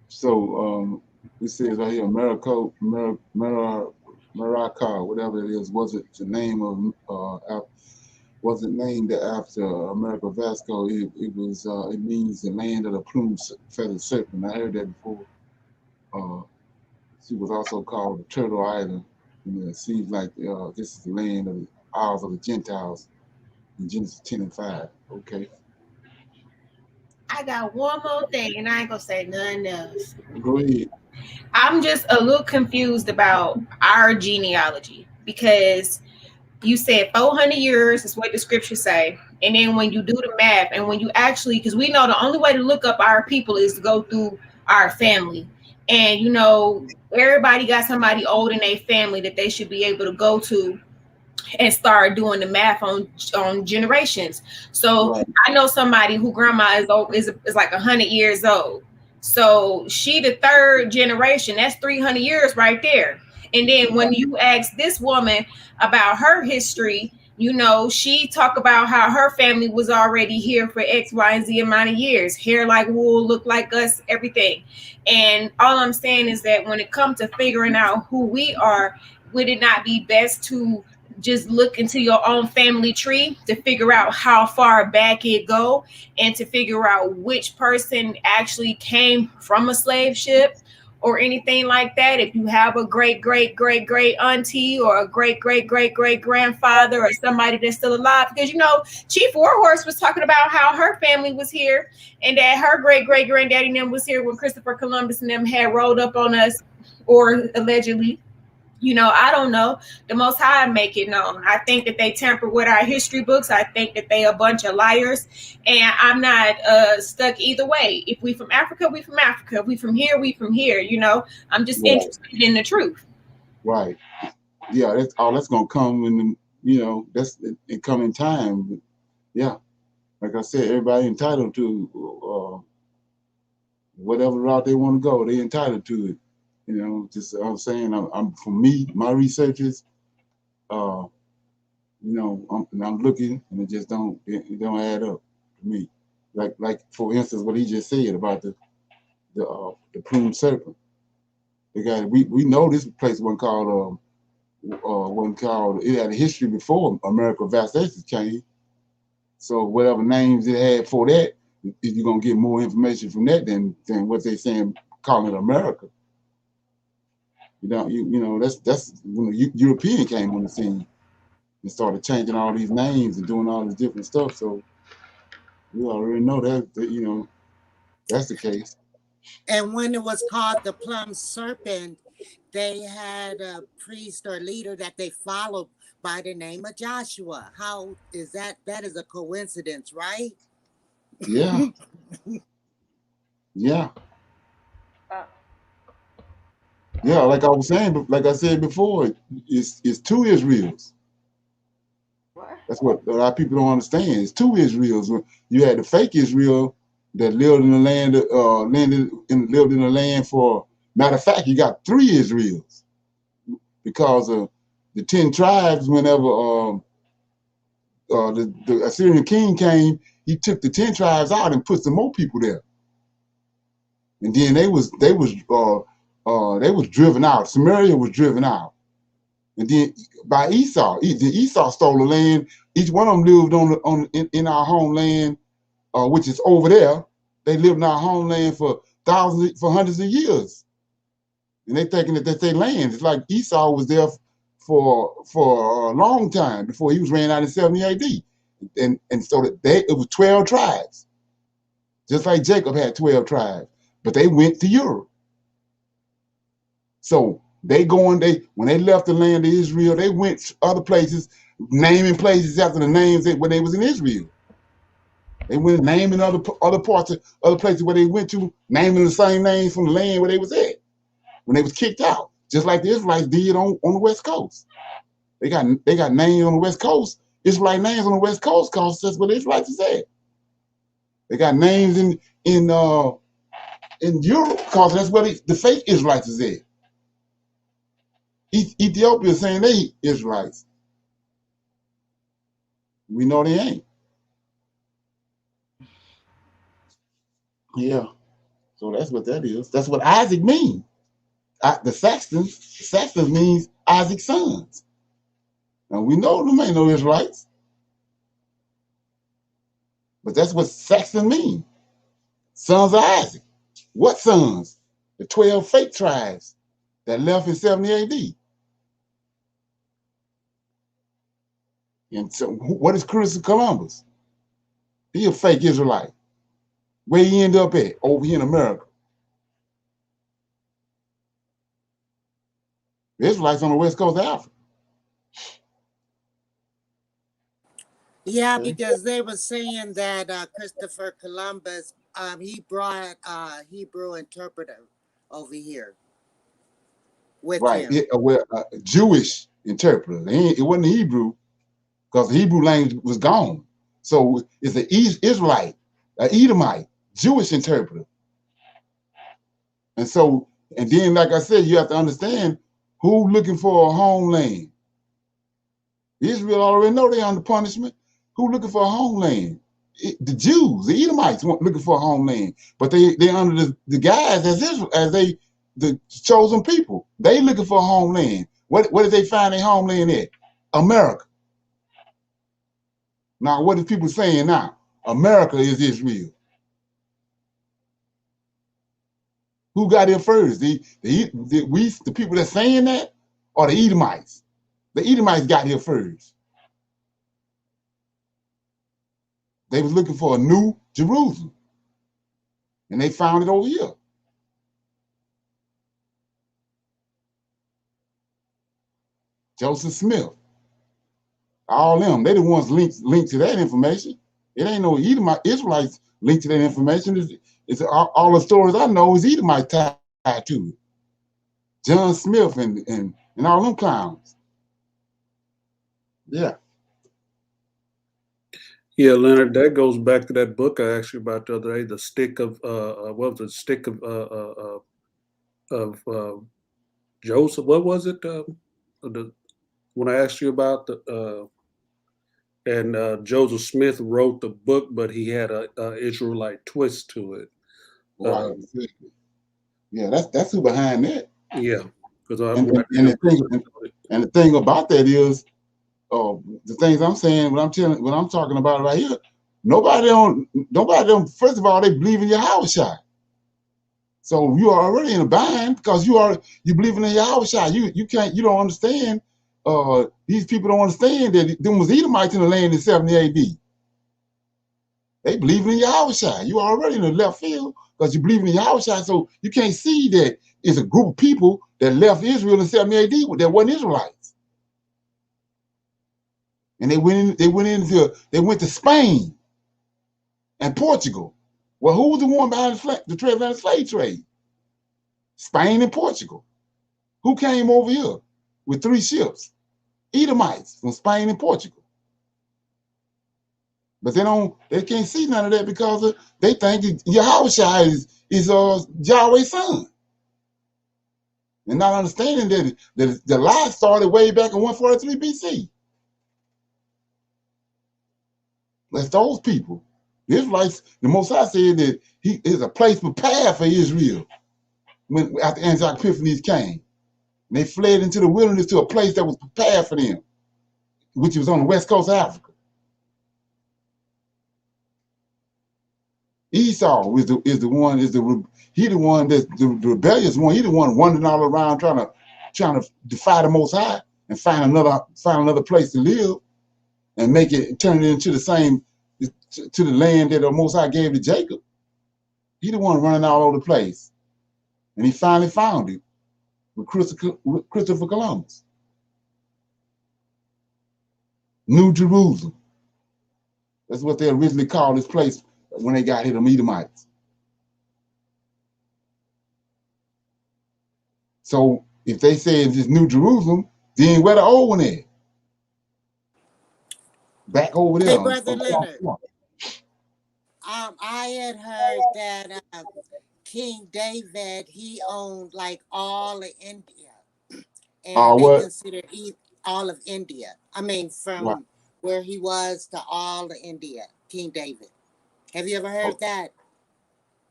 So it says right here, Maraca, whatever it is, was it the name of, was it named after America Vasco? It was, it means the land of the plumed feathered serpent. I heard that before. She was also called the Turtle Island. And it seems like this is the land of the Isles of the Gentiles in Genesis 10 and 5. Okay. I got one more thing, and I ain't gonna say nothing else. Go ahead. I'm just a little confused about our genealogy, because you said 400 years is what the scriptures say. And then when you do the math, and when you actually, because we know the only way to look up our people is to go through our family. And, everybody got somebody old in their family that they should be able to go to and start doing the math on generations. So right. I know somebody who grandma is old, is like 100 years old. So she the third generation. That's 300 years right there. And then when you ask this woman about her history, she talk about how her family was already here for X, Y, and Z amount of years. Hair like wool, look like us, everything. And all I'm saying is that when it comes to figuring out who we are, would it not be best to just look into your own family tree to figure out how far back it go, and to figure out which person actually came from a slave ship or anything like that. If you have a great auntie or a great grandfather or somebody that's still alive, because you know Chief Warhorse was talking about how her family was here and that her great granddaddy and them was here when Christopher Columbus and them had rolled up on us, or allegedly. You know, I don't know. The Most High make it known. I think that they tamper with our history books. I think that they a bunch of liars, and I'm not stuck either way. If we from Africa, we from Africa. If we from here, we from here. You know, I'm just interested in the truth. Right. Yeah, that's all. That's gonna come in. You know, that's it come in time. But yeah, like I said, everybody entitled to whatever route they want to go. They entitled to it. You know, just I'm saying, I'm for me, my research is, you know, I'm looking and it just don't add up to me. Like for instance, what he just said about the plumed serpent. They got we know this place wasn't called it had a history before America Vastasis came. So whatever names it had for that, you're gonna get more information from that than what they saying calling it America. You know, that's when the European came on the scene and started changing all these names and doing all this different stuff. So we already know that you know, that's the case. And when it was called the plum serpent, they had a priest or leader that they followed by the name of Joshua. How is that? That is a coincidence, right? Yeah. Yeah. Yeah, like I was saying, like I said before, it's two Israels. That's what a lot of people don't understand. It's two Israels. You had the fake Israel that lived in the land, lived in the land for. Matter of fact, you got three Israels because of the 10 tribes. Whenever the Assyrian king came, he took the 10 tribes out and put some more people there, and then they was driven out. Samaria was driven out. And then by Esau, Esau stole the land. Each one of them lived in our homeland, which is over there. They lived in our homeland for hundreds of years, and they thinking that that's their land. It's like Esau was there for a long time before he was ran out in 70 AD, and so that it was 12 tribes, just like Jacob had 12 tribes, but they went to Europe. So when they left the land of Israel, they went other places, naming places after the names when they was in Israel. They went naming other parts of other places where they went to, naming the same names from the land where they was at when they was kicked out, just like the Israelites did on the West Coast. They got names on the West Coast, Israelite names on the West Coast, because that's where the Israelites is at. They got names in Europe, because that's where the fake Israelites is at. Ethiopia is saying they Israelites. We know they ain't. Yeah. So that's what that is. That's what Isaac means. The Saxons means Isaac's sons. Now we know them ain't no Israelites. But that's what Saxon means. Sons of Isaac. What sons? The 12 fake tribes that left in 70 AD. And so what is Christopher Columbus? He a fake Israelite. Where he end up at? Over here in America. The Israelites on the west coast of Africa. Yeah, because they were saying that Christopher Columbus, he brought a Hebrew interpreter over here with him. Jewish interpreter. It wasn't Hebrew, because the Hebrew language was gone. So it's an Israelite, an Edomite, Jewish interpreter. And then, like I said, you have to understand who's looking for a homeland. Israel already know they're under punishment. Who looking for a homeland? The Jews, the Edomites, looking for a homeland, but they're under the guys as the chosen people. They looking for a homeland. What did they find their homeland at? America. Now, what are people saying now? America is Israel. Who got here first? The people that's saying that, or the Edomites? The Edomites got here first. They was looking for a new Jerusalem, and they found it over here. Joseph Smith, all them, they the ones linked to that information. It ain't no Edomite Israelites linked to that information. It's all the stories I know is Edomite tied to it. John Smith and all them clowns. Yeah. Yeah, Leonard, that goes back to that book I asked you about the other day, the stick of what was it? Stick of Joseph. What was it? When I asked you about Joseph Smith wrote the book, but he had a Israelite twist to it. Right. Yeah, that's who behind that. Yeah, because the thing about that is, the things I'm saying, what I'm talking about right here, nobody don't. First of all, they believe in Yahushua. So you are already in a bind because you believe in Yahushua. You don't understand. These people don't understand that them was Edomites in the land in 70 AD. They believe in Yahushua. You are already in the left field because you believe in Yahushua. So you can't see that it's a group of people that left Israel in 70 AD that wasn't Israelites. And they went to Spain and Portugal. Well, who was the one behind the transatlantic slave trade? Spain and Portugal. Who came over here with 3 ships? Edomites from Spain and Portugal. But they can't see none of that because they think Yahushua is Yahweh's son. And not understanding that the lie started way back in 143 BC. That's those people. The Israelites, the Most High said that he is a place prepared for Israel after Antioch Epiphanes came. And they fled into the wilderness to a place that was prepared for them, which was on the west coast of Africa. Esau is the one that's the rebellious one. He the one wandering all around trying to defy the Most High and find another place to live and turn it into to the land that the Most High gave to Jacob. He the one running all over the place, and he finally found it with Christopher Columbus. New Jerusalem. That's what they originally called this place when they got here, the Edomites. So if they say it's this New Jerusalem, then where the old one at? Back over there. Hey, Brother Leonard. I had heard that King David, he owned like all of India. And they considered all of India. I mean, from where he was to all of India, King David. Have you ever heard that?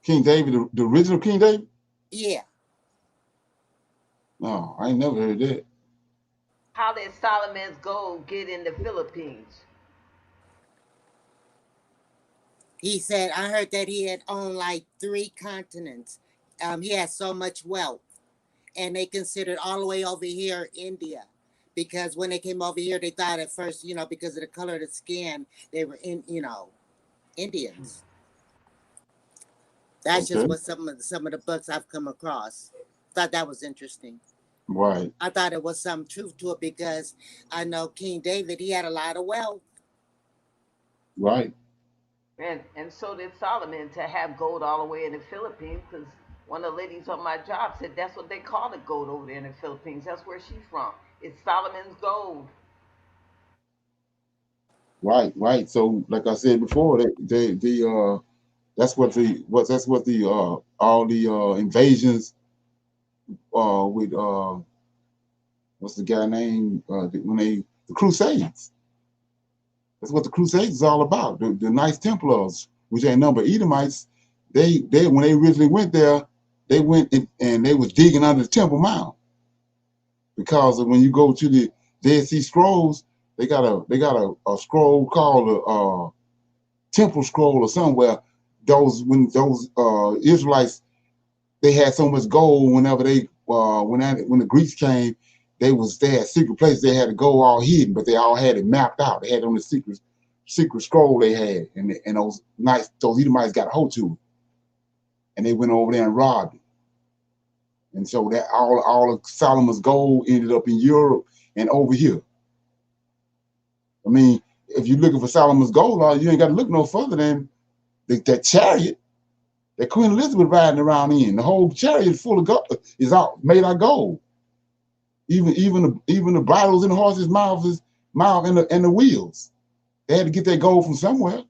King David, the original King David? Yeah. No, I ain't never heard that. How did Solomon's gold get in the Philippines? He said, I heard that he had owned like 3 continents. He had so much wealth. And they considered all the way over here India. Because when they came over here, they thought at first, because of the color of the skin, they were Indians. That's just what some of the books I've come across. Thought that was interesting. Right. I thought it was some truth to it because I know King David, he had a lot of wealth. Right. And so did Solomon to have gold all the way in the Philippines, because one of the ladies on my job said that's what they call the gold over there in the Philippines. That's where she's from. It's Solomon's gold. Right. So, like I said before, that's what all the invasions with what's the guy name the Crusades. That's what the Crusades is all about. The Knights Templars, which ain't number Edomites, they when they originally went there, they went and they was digging under the Temple Mount, because when you go to the Dead Sea Scrolls, They got a scroll called a temple scroll or somewhere. When those Israelites, they had so much gold whenever they when the Greeks came, they had secret places they had to go all hidden, but they all had it mapped out. They had it on the secret scroll they had, and those Edomites got a hold to it, and they went over there and robbed it. And so that all of Solomon's gold ended up in Europe and over here. I mean, if you're looking for Solomon's gold, you ain't got to look no further than that chariot that Queen Elizabeth riding around in. The whole chariot is full of gold, made out of gold. Even the bridles in the horse's mouth and the wheels. They had to get that gold from somewhere.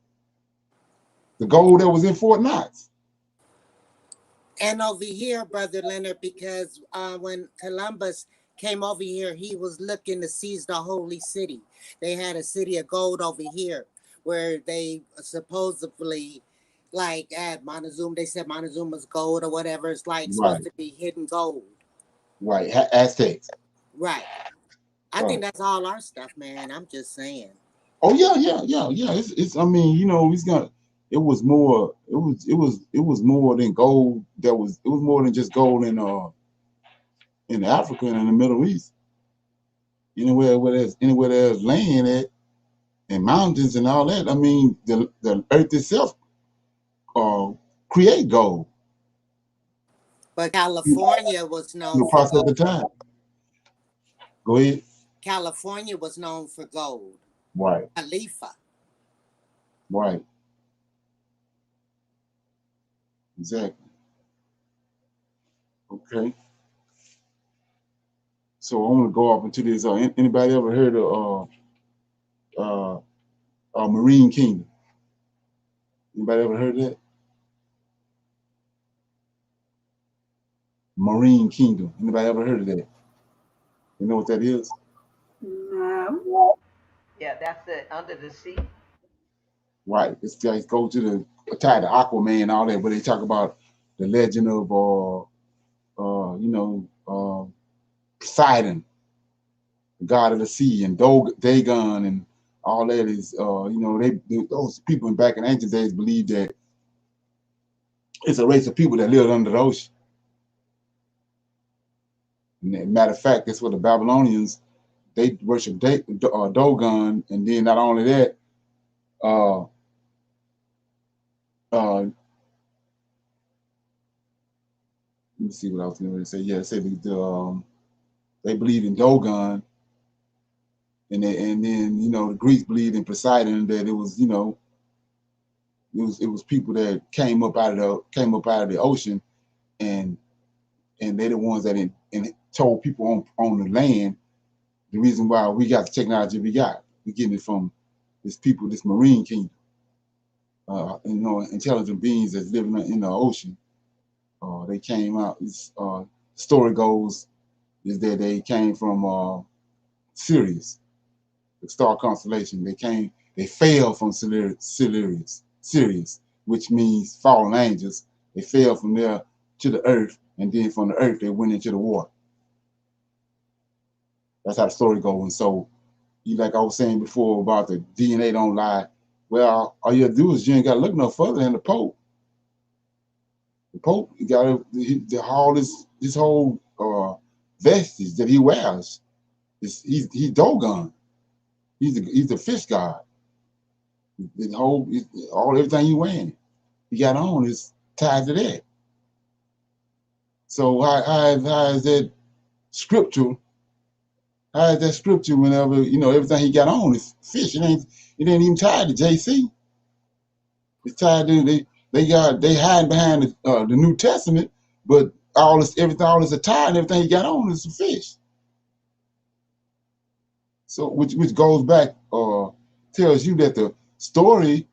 The gold that was in Fort Knox. And over here, Brother Leonard, because when Columbus came over here, he was looking to seize the holy city. They had a city of gold over here where they supposedly, like at Montezuma, they said Montezuma's gold or whatever. It's like supposed to be hidden gold. Right, Aztecs. Right. I think that's all our stuff, man. I'm just saying. Oh yeah. It's I mean, it was more than gold. It was more than just gold in Africa and in the Middle East. Anywhere there's land at and mountains and all that. I mean, the earth itself create gold. But California was known for gold. At the time. Go ahead. California was known for gold. Right. Khalifa. Right. Exactly. Okay. So I want to go off into this. Anybody ever heard of Marine Kingdom? Anybody ever heard of that? Marine Kingdom. Anybody ever heard of that? You know what that is? No. Yeah, that's it. Under the sea. Right. It's guys go to the tied to Aquaman and all that, but they talk about the legend of Poseidon, the god of the sea, and Dagon, and all that is those people back in ancient days believed that it's a race of people that lived under the ocean. Matter of fact, that's what the Babylonians, they worship Dagon, and then not only that, let me see what I was going to say. Yeah, say they believe in Dagon, and then the Greeks believed in Poseidon, that it was it was people that came up out of the ocean, and they're the ones that told people on the land the reason why we got the technology we got. We're getting it from this marine kingdom, intelligent beings that's living in the ocean. They came out. Story goes is that they came from Sirius, the star constellation. They fell from Sirius, which means fallen angels. They fell from there to the earth, and then from the earth they went into the water. That's how the story goes. And so, like I was saying before about the DNA don't lie. Well, all you gotta do is you ain't gotta look no further than the Pope. The Pope got all this whole vestige that he wears. He's Dogon. He's the fish god. Everything he wearing, he got on is tied to that. So how is that scriptural? How is that scripture whenever everything he got on is fish? It ain't even tied to JC. It's tied to they hide behind the New Testament, but all this attire and everything he got on is a fish. So which goes back tells you that the story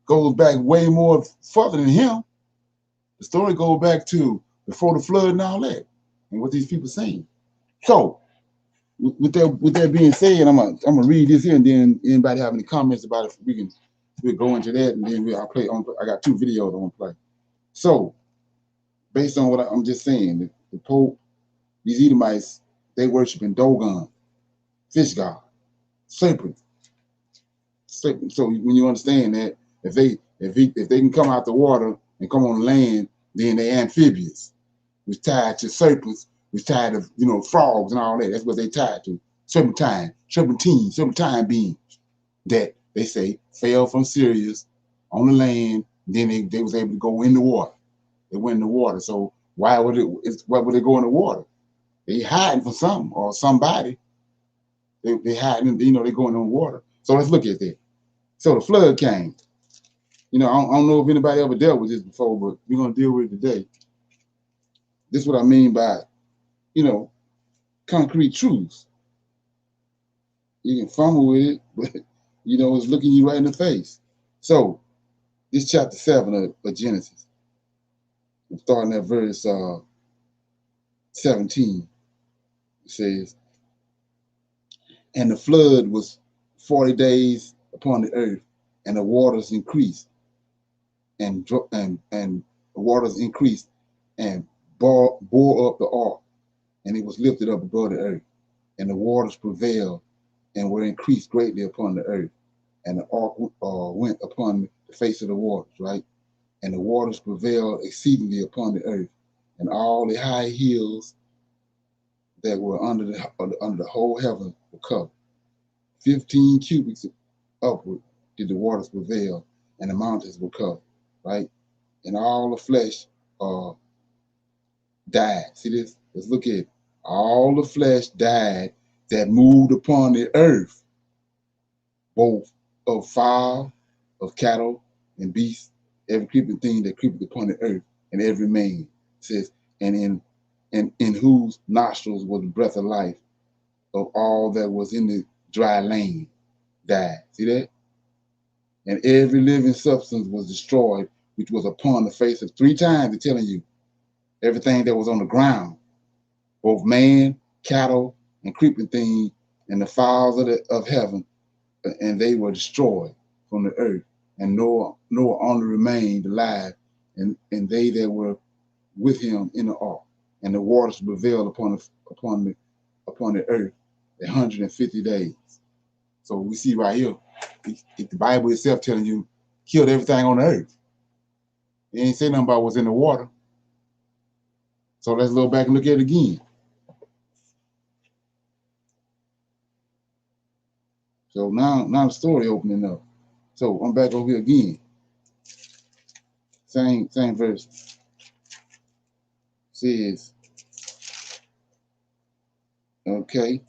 goes back way more further than him. The story goes back to before the flood and all that, and what these people saying. So with that being said, I'm gonna read this here, and then anybody have any comments about it, we'll go into that, and then I'll play on. I got 2 videos I want to play. So based on what I'm just saying, the Pope, these Edomites, they worship in Dogon, fish god. serpents. So when you understand that, if they can come out the water and come on land, then they amphibious, which tied to serpents, which tied to frogs and all that. That's what they tied to. Serpentine beings that they say fell from Sirius on the land. Then they was able to go in the water. They went in the water. So why would they go in the water? They hiding from something or somebody. They hiding. They going in the water. So let's look at that. So the flood came. I don't know if anybody ever dealt with this before, but we're gonna deal with it today. This is what I mean by, concrete truths. You can fumble with it, but it's looking you right in the face. So this chapter 7 of Genesis, I'm starting at verse 17. It says, and the flood was 40 days upon the earth, and the waters increased, and the waters increased, and bore up the ark, and it was lifted up above the earth, and the waters prevailed, and were increased greatly upon the earth, and the ark went upon the face of the waters, right? And the waters prevailed exceedingly upon the earth, and all the high hills that were under the whole heaven were covered. 15 cubits upward did the waters prevail, and the mountains were covered, right? And all the flesh died. See this? Let's look at it. All the flesh died that moved upon the earth, both of fowl, of cattle, and beasts, every creeping thing that creepeth upon the earth, and every man. It says, and in whose nostrils was the breath of life, of all that was in the dry land died. See that? And every living substance was destroyed, which was upon the face of 3 times, they're telling you, everything that was on the ground, both man, cattle, and creeping things, and the fowls of heaven, and they were destroyed from the earth. And Noah only remained alive, and they that were with him in the ark. And the waters prevailed upon the earth 150 days. So we see right here, the Bible itself telling you, killed everything on the earth. It ain't say nothing about what's in the water. So let's go back and look at it again. So now the story opening up. So I'm back over here again. Same verse. Says, okay,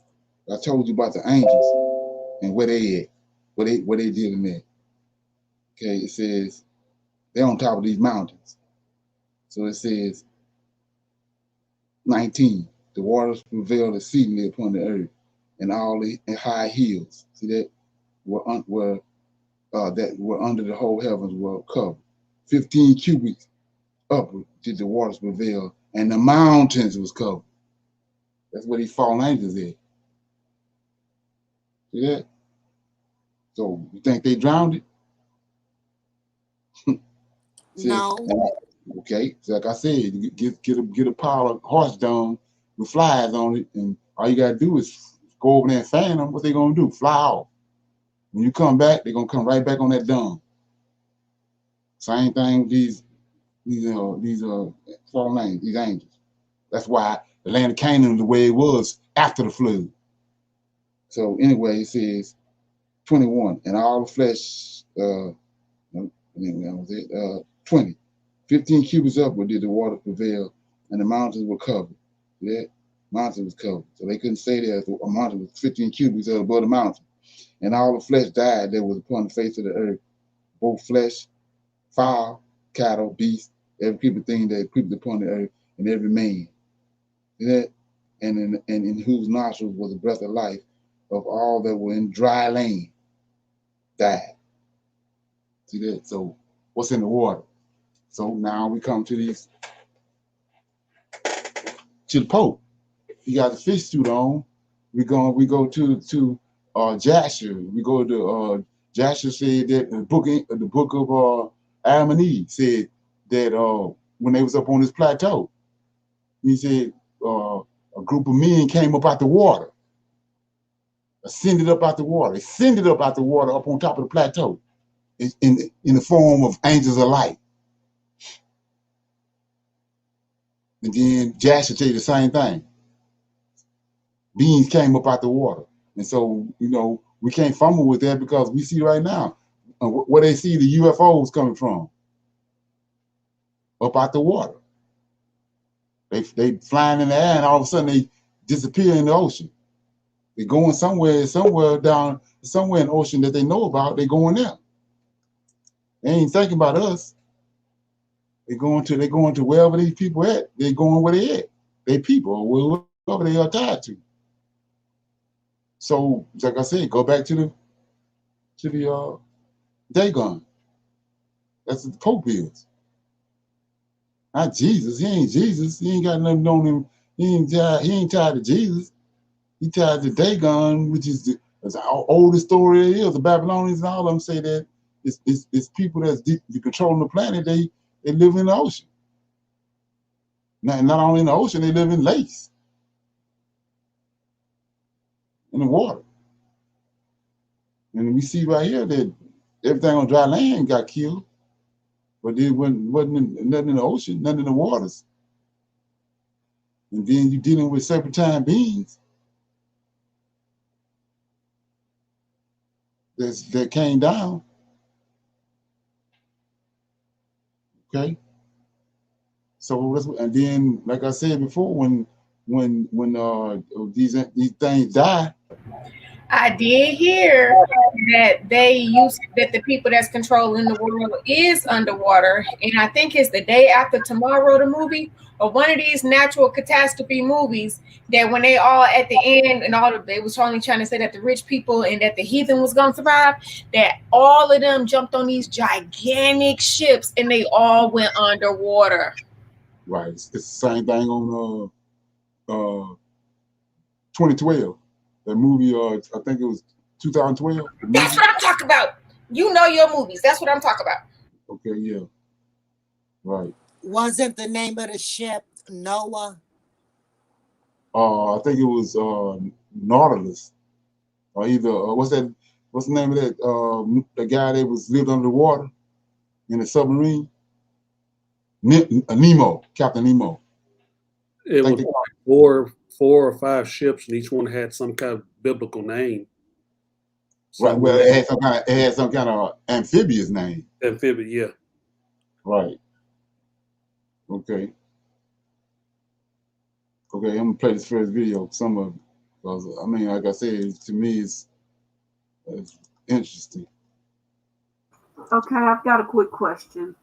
I told you about the angels and where they at, where they dealing at. Okay, it says they're on top of these mountains. So it says 19, the waters prevailed exceedingly upon the earth, and all the high hills, see that, that were under the whole heavens were covered. 15 cubits upward did the waters prevail, and the mountains was covered. That's where these fallen angels at. See that? So you think they drowned it? No. Okay, so like I said, get a pile of horse dung with flies on it, and all you gotta do is go over there and fan them. What they gonna do? Fly off. When you come back, they're gonna come right back on that dung. Same thing with these fallen angels, these angels. That's why the land of Canaan the way it was after the flood. So anyway, it says 21, and all the flesh, 20. 15 cubits upward did the water prevail, and the mountains were covered. Yeah, mountain was covered. So they couldn't say that a mountain was 15 cubits above the mountain. And all the flesh died that was upon the face of the earth, both flesh, fowl, cattle, beasts, every creeping thing that creeped upon the earth, and every man. See that? And in whose nostrils was the breath of life, of all that were in dry land died. See that? So what's in the water? So now we come to the Pope. He got the fish suit on. We go to Jasher. We go to Jasher said that the book of Adam and Eve said that when they was up on this plateau, he said a group of men came up out the water. ascended up out the water, ascended up out the water up on top of the plateau in the form of angels of light. And then Jasher tell you the same thing. Beings came up out the water. And so, you know, we can't fumble with that because we see right now where they see the UFOs coming from. Up out the water. They flying in the air and all of a sudden they disappear in the ocean. They're going somewhere down, somewhere in the ocean that they know about, they're going there. They ain't thinking about us. They're going to wherever these people at. They're going where they at. They people, or wherever they are tied to. So, like I said, go back to the Dagon. That's what the Pope is. Not Jesus. He ain't Jesus. He ain't got nothing on him. He ain't tied to Jesus. He tied to Dagon, which is the oldest story there is. The Babylonians and all of them say that it's people that's controlling the planet. They live in the ocean. Not only in the ocean, they live in lakes, in the water. And we see right here that everything on dry land got killed, but there wasn't nothing in the ocean, nothing in the waters. And then you're dealing with serpentine beings that came down. Okay. So and then, like I said before, when these things die. I did hear that that the people that's controlling the world is underwater, and I think it's The Day After Tomorrow, the movie, or one of these natural catastrophe movies that when they all at the end and they was only trying to say that the rich people and that the heathen was gonna survive, that all of them jumped on these gigantic ships and they all went underwater. Right, it's the same thing on 2012. That movie, I think it was 2012. That's what I'm talking about. You know your movies. That's what I'm talking about. Okay, yeah. Right. Wasn't the name of the ship Noah? I think it was Nautilus. Or either what's the name of that the guy that lived under the water in a submarine? Nemo, Captain Nemo. It was four or five ships, and each one had some kind of biblical name. Right. Well, it had some kind of amphibious name. Amphibious, yeah. Right. Okay. Okay, I'm gonna play this first video. Some of it, because I mean, like I said, to me, it's interesting. Okay, I've got a quick question.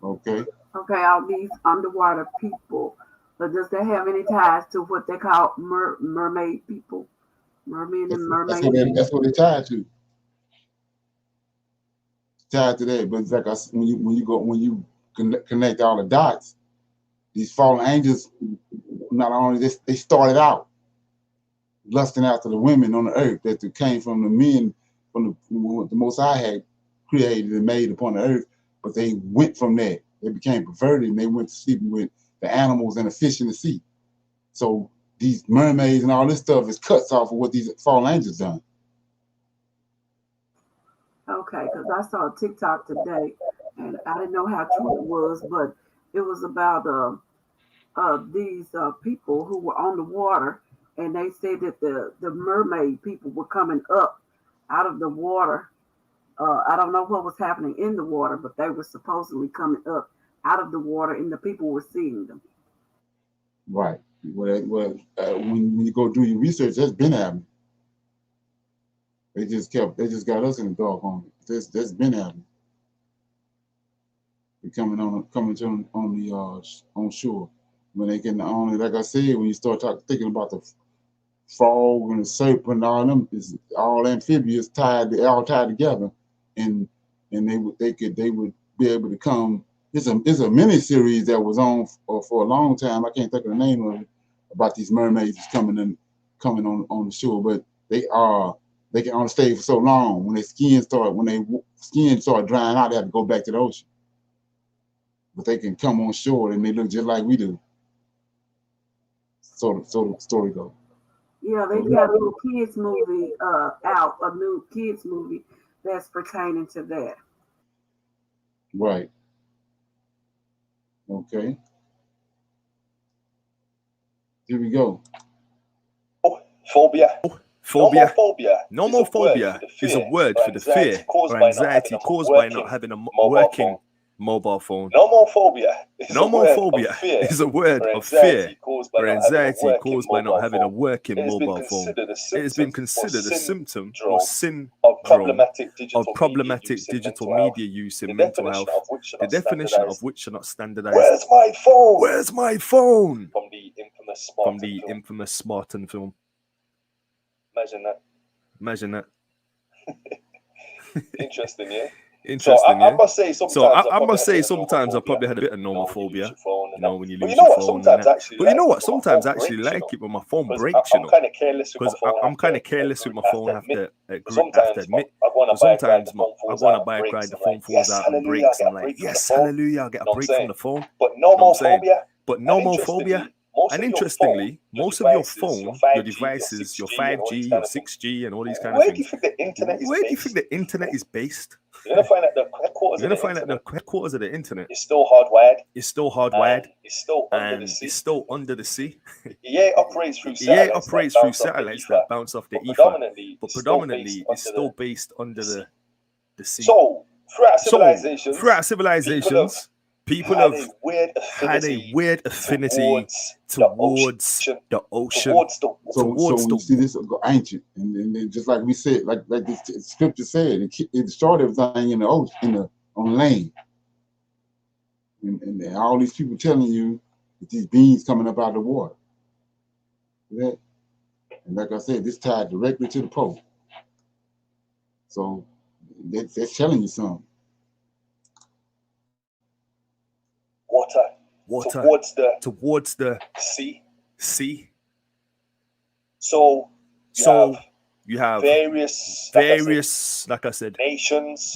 Okay. Okay, all these underwater people, but does that have any ties to what they call mermaid people? Mermen and mermaids? That's what they're tied to. Tied to that, but it's like when you connect all the dots, these fallen angels, not only they started out lusting after the women on the earth that came from the men from the Most High had created and made upon the earth, but they went from that. They became perverted and they went to sleeping with the animals and the fish in the sea. So these mermaids and all this stuff is cuts off of what these fallen angels done. Okay, because I saw a TikTok today, and I didn't know how true it was, but it was about these people who were on the water, and they said that the mermaid people were coming up out of the water. I don't know what was happening in the water, but they were supposedly coming up out of the water, and the people were seeing them. Right. Well, when you go do your research, that's been happening. They just got us in the dark on it. That's been happening. They're coming on shore when they can only, like I said, when you start thinking about the frog and the serpent and all them, is all amphibious all tied together, and they would be able to come. It's a mini series that was on for a long time. I can't think of the name of it, about these mermaids coming on the shore, but they can only stay for so long. When their skin start drying out, they have to go back to the ocean. But they can come on shore and they look just like we do. So the story goes. Yeah, they got a little kids movie out, a new kids movie that's pertaining to that. Right. Okay. Here we go. Phobia. Phobia. Nomophobia is a word for the fear or anxiety caused by not having a working mobile phone. Nomophobia Nomophobia is a word of fear or anxiety caused by not having a working mobile phone. It has been considered a symptom or syndrome of problematic digital media use in mental health, the definition of which are not standardized. Where's my phone? Where's my phone? From the infamous Spartan film. Imagine that. Interesting, yeah? Interesting, I must say sometimes I probably had a bit of nomophobia, when you lose your your phone. But you know what? Sometimes I actually like it when my phone breaks, I'm kind of careless with my phone. I'm kind of careless with my phone, I have to admit. I go on a Sometimes bike I ride, the phone falls out and breaks, and I'm like, yes, hallelujah, I'll get a break from the phone. But nomophobia, But nomophobia, and interestingly, most of your phone, your devices, your 5G, your 6G, and all these kind of things. Where do you think the internet is based? You're gonna find that the headquarters of the internet is still hardwired. It's still hardwired. It's still under the sea. EA operates through satellites that bounce off the ether. But predominantly, it's still based under the sea. So throughout civilizations, people have had a weird affinity towards the ocean. So we see this ancient, and just like we said, like the scripture said, it destroyed everything in the ocean, on land, and all these people telling you that these beings coming up out of the water. And like I said, this tied directly to the pole. So that's telling you something. Water towards the sea. So you have various, like I said, nations,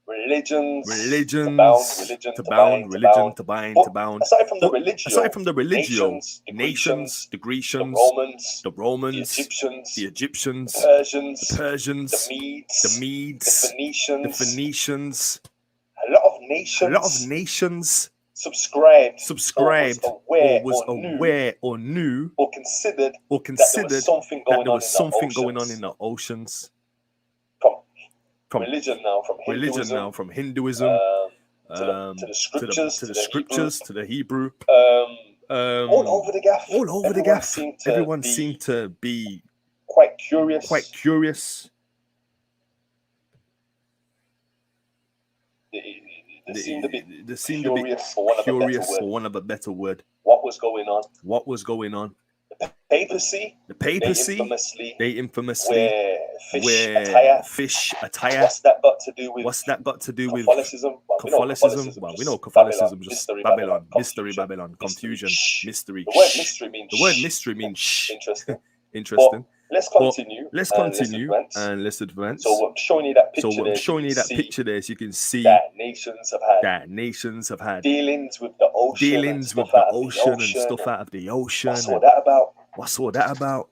religions, to bind, to bound. Aside from the religio, nations, the Grecians, the Romans, the Egyptians, the Persians, the Medes, the Phoenicians. A lot of nations subscribed or was aware or knew or considered that there was something going on in the oceans. From religion now, from Hinduism to the scriptures, to the Hebrew, all over the gaff. Everyone seemed to be quite curious. They seemed to be curious, for want of a better word. What was going on? The papacy, they infamously wear fish attire. What's that got to do with Catholicism? Well, we know Catholicism, just Babylon, mystery Babylon, confusion, mystery. The word mystery means interesting. Let's continue and let's advance. So I'm showing you that picture there. So you can see that nations have had dealings with the ocean and stuff out of the ocean. What's all that about?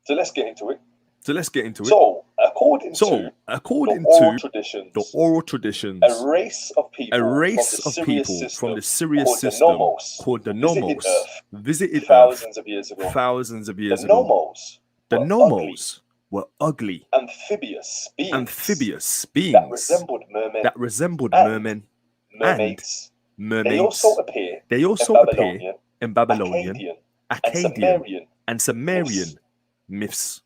So let's get into it. So according to the oral traditions, a race of people from the Sirius system called the Nomos visited thousands Earth of years ago. The Nomos were ugly, amphibious beings that resembled mermen and mermaids. They also appear in Babylonian, Akkadian, and Sumerian myths.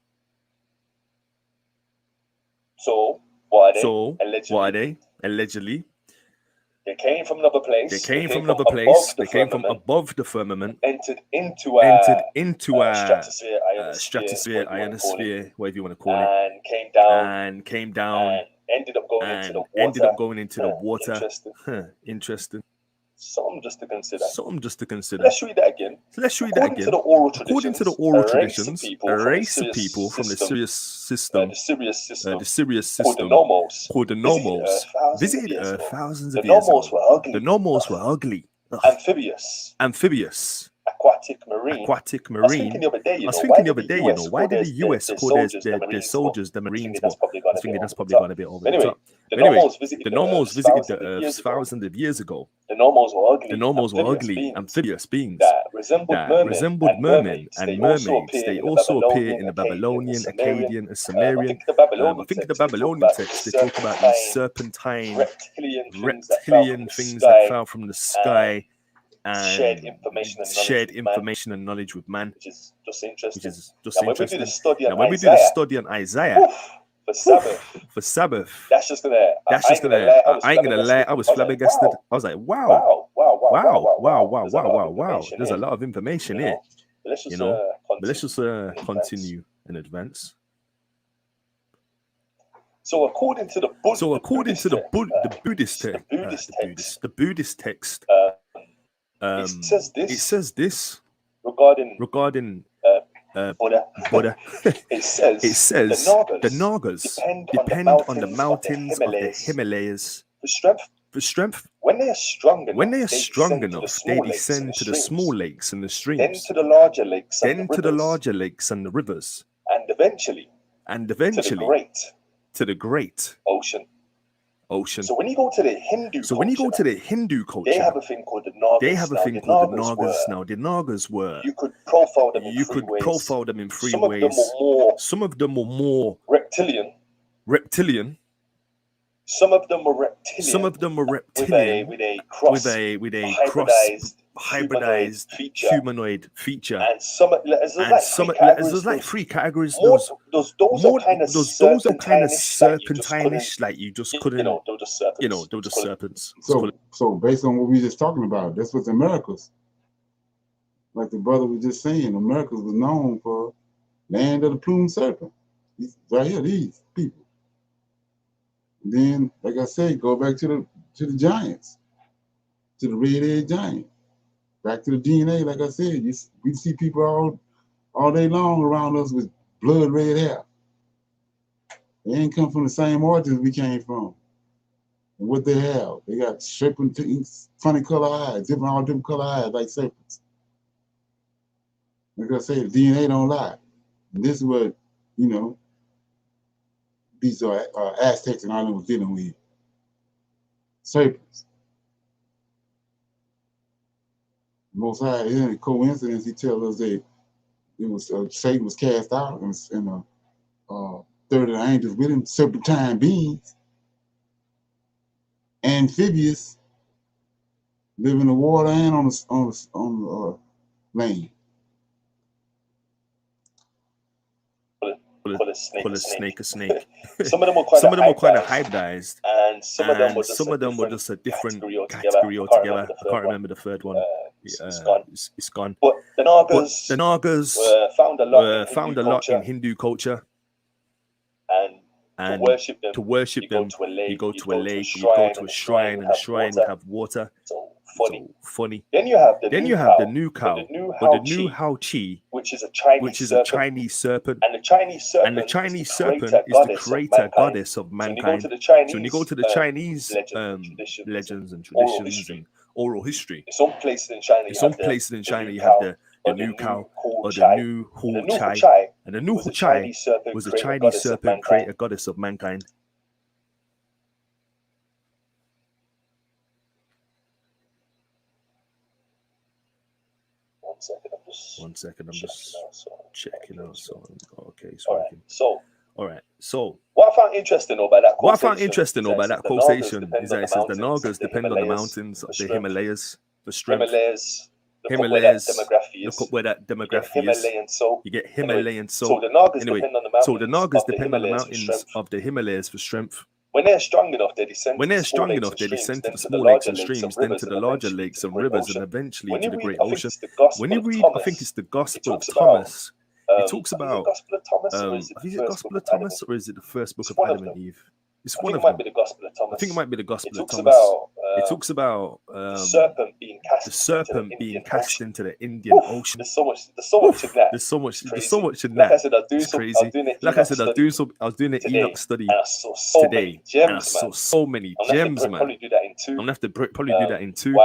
So what are they? Allegedly. They came from another place. They came from above the firmament. Entered into our stratosphere, ionosphere, whatever you want to call it. And came down. And ended up going into the water. Interesting. Something just to consider. Let's read that again. According to the oral traditions, a race of people from the Sirius system, called the Nomos, visited Earth thousands of years ago. The Nomos were ugly. Amphibious. aquatic marine. I was thinking the other day, why did the US call their soldiers the Marines? But I was thinking that's probably gone a bit over the top. But anyway, the Normals visited the Earth thousands of years ago. The Normals were ugly. The Normals were ugly, amphibious beings that resembled mermen and mermaids. They also appear in the Babylonian, Akkadian, and Sumerian. I think the Babylonian text, they talk about these serpentine, reptilian things that fell from the sky and shared information and knowledge with man, which is just interesting. Now, when we do the study on Isaiah, for Sabbath, that's just gonna. I ain't gonna lie. I was flabbergasted. I was like, wow. There's a lot of information here. But let's just continue in advance. So according to the Buddhist text, it says this regarding Buddha. It says the Nagas depend on the mountains of the Himalayas for strength. When they are strong enough, they descend to the small lakes and the streams, then to the larger lakes, and the rivers, and eventually to the great ocean. So when you go to the Hindu culture, they have a thing called the Nagas. Now the Nagas were, you could profile them in three ways. Some of them were more reptilian. Some of them were reptilian with a hybridized humanoid feature. And some there's like three categories. Those are kind of serpentine-ish, like you just couldn't, they were just serpents. So based on what we just talking about, that's what the Americas, like the brother was just saying, Americas was known for land of the plumed serpent. Right here, these people. And then, like I said, go back to the giants, to the red-headed giant. Back to the DNA, like I said, we see people all day long around us with blood red hair. They ain't come from the same origins we came from. And what they have, they got shaping funny color eyes, all different color eyes like serpents. Like I said, the DNA don't lie. And this is what, these are Aztecs and all them was dealing with. Serpents. Most High, it ain't a coincidence. He tells us that it was Satan was cast out, and third of the angels with him, serpentine beings, amphibious, live in the water and on the land. Call a snake a snake. Some of them were kind of hybridized, and some of them were just a different category altogether. I can't remember the third one. It's gone. But the Nagas were found a lot in Hindu culture. And to worship them, you go to a lake, you go to a shrine, and the shrine would have water. So funny. Then you have the new cow, or the new Hao Chi, which is a Chinese serpent. And the Chinese serpent is the creator goddess of mankind. So when you go to the Chinese legends and traditions and oral history, in some places in China you have the new cow, or the new Hu Chai. And the new Hu Chai was the Chinese serpent, creator goddess of mankind. One second, I'm just checking out. Okay, so all right. So what I found interesting about that quotation is that it says the Nagas depend on the mountains of the Himalayas for strength. Himalayas. Look up where that demography is. You get Himalayan salt. Anyway, so the Nagas depend on the mountains of the Himalayas for strength. When they're strong enough, they descend to the small lakes and streams, then to the larger lakes and rivers, and eventually to the great ocean. When you read, I think it's the Gospel of Thomas, it talks about, is it the Gospel of Thomas, or is it the first book of Adam and Eve? It's one of them. I think it might be the Gospel of Thomas. It talks about the serpent being cast into the Indian Ocean. There's so much in that. There's so much in that. It's crazy. Like I said, I was doing an Enoch study today, and I saw so many gems, man. I'm gonna have to probably do that in two.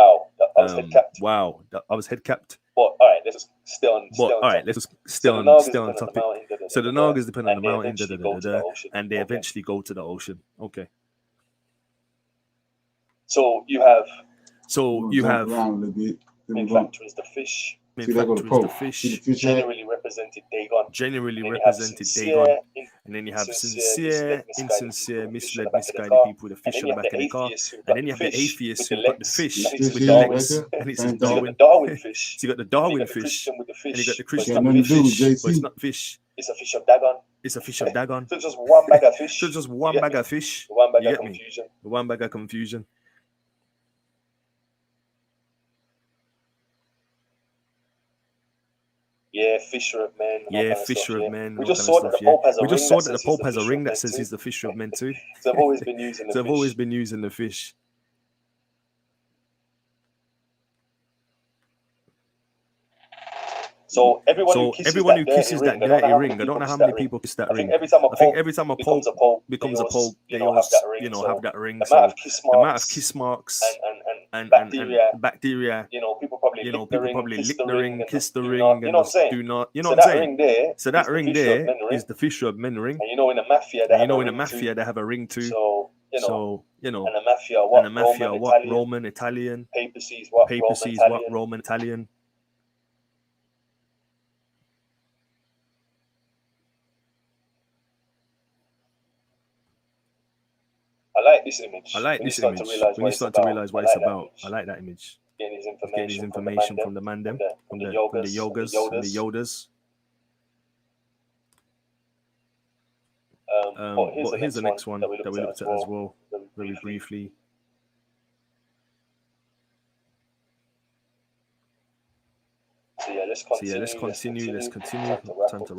Wow, I was head capped. But all right, let's just stay on topic. So the Nagas depend on the mountain, and they eventually go to the ocean. Okay. So you have. Around a little bit. Main factor is the fish. See, there go the fish. See the fish generally represented Dagon. And then you have sincere, insincere, misled, misguided people with a fish on the back of the car. And then you have the atheists who've got the fish with the legs, and it's Darwin fish. So you got the Darwin fish, and you got the Christian with with the fish, fish. but it's not fish. It's a fish of Dagon. It's a fish of Dagon. So just one bag of fish. So just one bag of fish. One bag You of get me? confusion. One bag of confusion. Yeah, fisher of men. Yeah, fisher of men. We just saw that the Pope has a ring. We just saw that the Pope has a ring that says he's the fisher of men too. So I've always been using the So fish. I've always been using the fish. So everyone who kisses that dirty ring, I don't know how many people kiss that ring. I think every time a pope becomes a pope, they always, have that ring. The amount of kiss marks and bacteria. People probably lick the ring, kiss the ring, you know what I'm saying? do not. You know So what I'm that saying? ring there So that is the ring fisher of there men ring. is the fisher of men ring. And in the mafia, they have a ring too. So and the mafia what? Roman, Italian. Papacies what? Roman, Italian. I like this image. When you start to realize what it's about. I like that image. Getting his information from the man them, from the yogas, from the Yodas. But here's the next one that we looked at as well, very briefly. So yeah, let's continue. Time to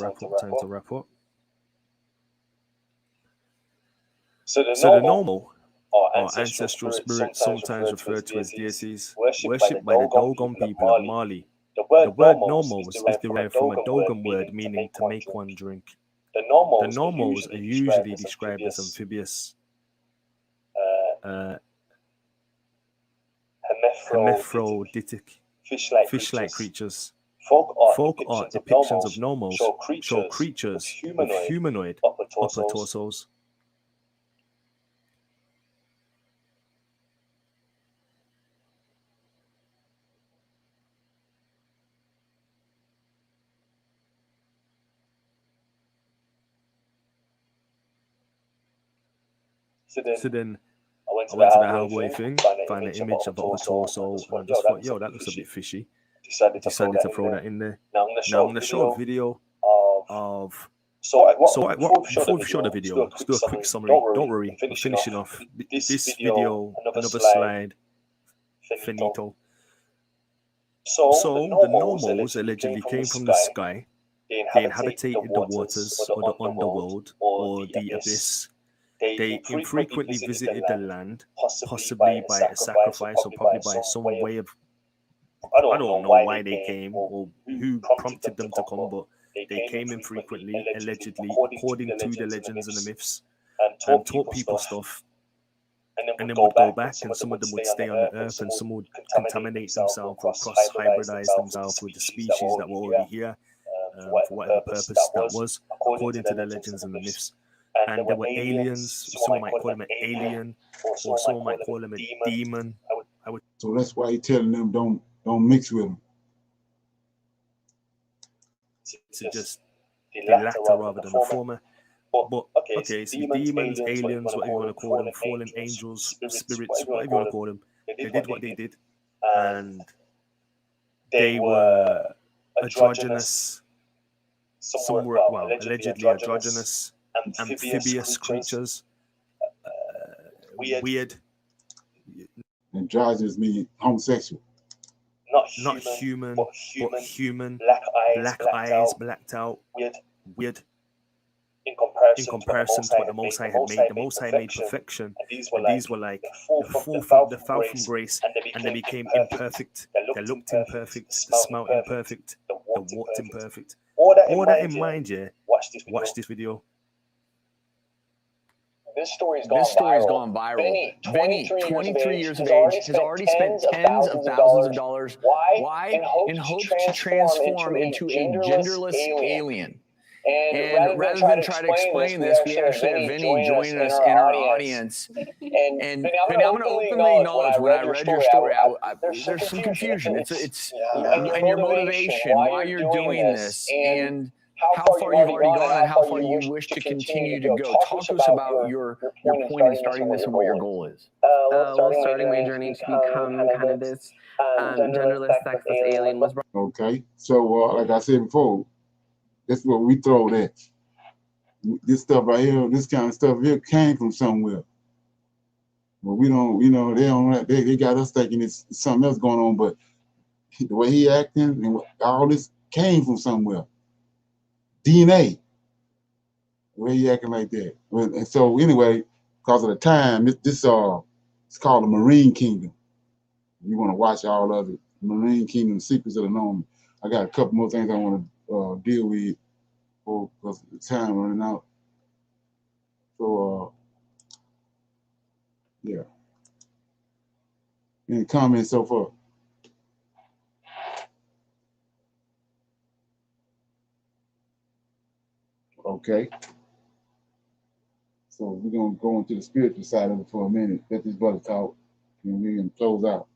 wrap up. So the normal or ancestral spirits, sometimes referred to as deities, worshipped by the Dogon people of Mali. The word normal is derived from a Dogon word meaning to make one drink. The normals are usually described as amphibious, hermaphroditic, fish-like creatures. Folk art depictions of normals show creatures with humanoid upper torsos. So then I went to the Hellboy thing, found an image of the upper torso, and I just thought, yo, that looks a bit fishy. Decided to throw that in there. Now I'm going to show a video of... Before we show the video, let's do a quick summary. Don't worry, I'm finishing off. This video, another slide, finito. So the normals allegedly came from the sky. They inhabited the waters or the underworld or the abyss. They infrequently visited the land, possibly by a sacrifice or probably by some way of... I don't know why they came or who prompted them to come, but they came infrequently, allegedly, according to the legends and the myths, and taught people stuff, and then would go back, and some of them would stay on the earth, and some would contaminate themselves or cross-hybridize themselves with the species that were already here, for whatever purpose that was, according to the legends and the myths. And there were aliens. Someone might call him an alien, or someone might call him a demon. So that's why he's telling them don't mix with them. To just the latter rather than the former. But okay, so demons, aliens, whatever you want to call them, fallen angels, spirits, whatever you want to call them, they did what they did, and they were androgynous. Some were allegedly androgynous. Amphibious creatures, weird. Androgynous means homosexual. Not human, but human. Black eyes, blacked out, weird. In comparison to what the Most High had made, the Most High made perfection, and these were like the fell from grace, and they became imperfect. They looked imperfect, smelled imperfect, they walked imperfect. All that in mind, yeah. Watch this video. This story's gone viral. Vinny, 23 years of age, has already spent tens of thousands of dollars. Why? In hopes to transform into a genderless alien. And rather than try to explain this, we actually have Vinny joining us in our audience. And Vinny, I'm going to openly acknowledge when I read your story, there's some confusion. It's and your motivation, why you're doing this, and how far you've already gone and how far you wish to continue to go. Talk to us about your point in starting this and what your goal is. Well, starting my journey to become kind of this genderless, sexless alien was. Okay, so like I said before, that's what we throw at. This stuff right here, this kind of stuff here came from somewhere. But we don't, you know, they got us thinking it's something else going on, but the way he acting and all this came from somewhere. DNA, the way he acting like that. And so anyway, because of the time, it's called the Marine Kingdom. You want to watch all of it. Marine Kingdom, Secrets of the Known. I got a couple more things I want to deal with because the time running out. So yeah. Any comments so far? Okay. So we're going to go into the spiritual side of it for a minute. Let this brother talk, and we're going to close out.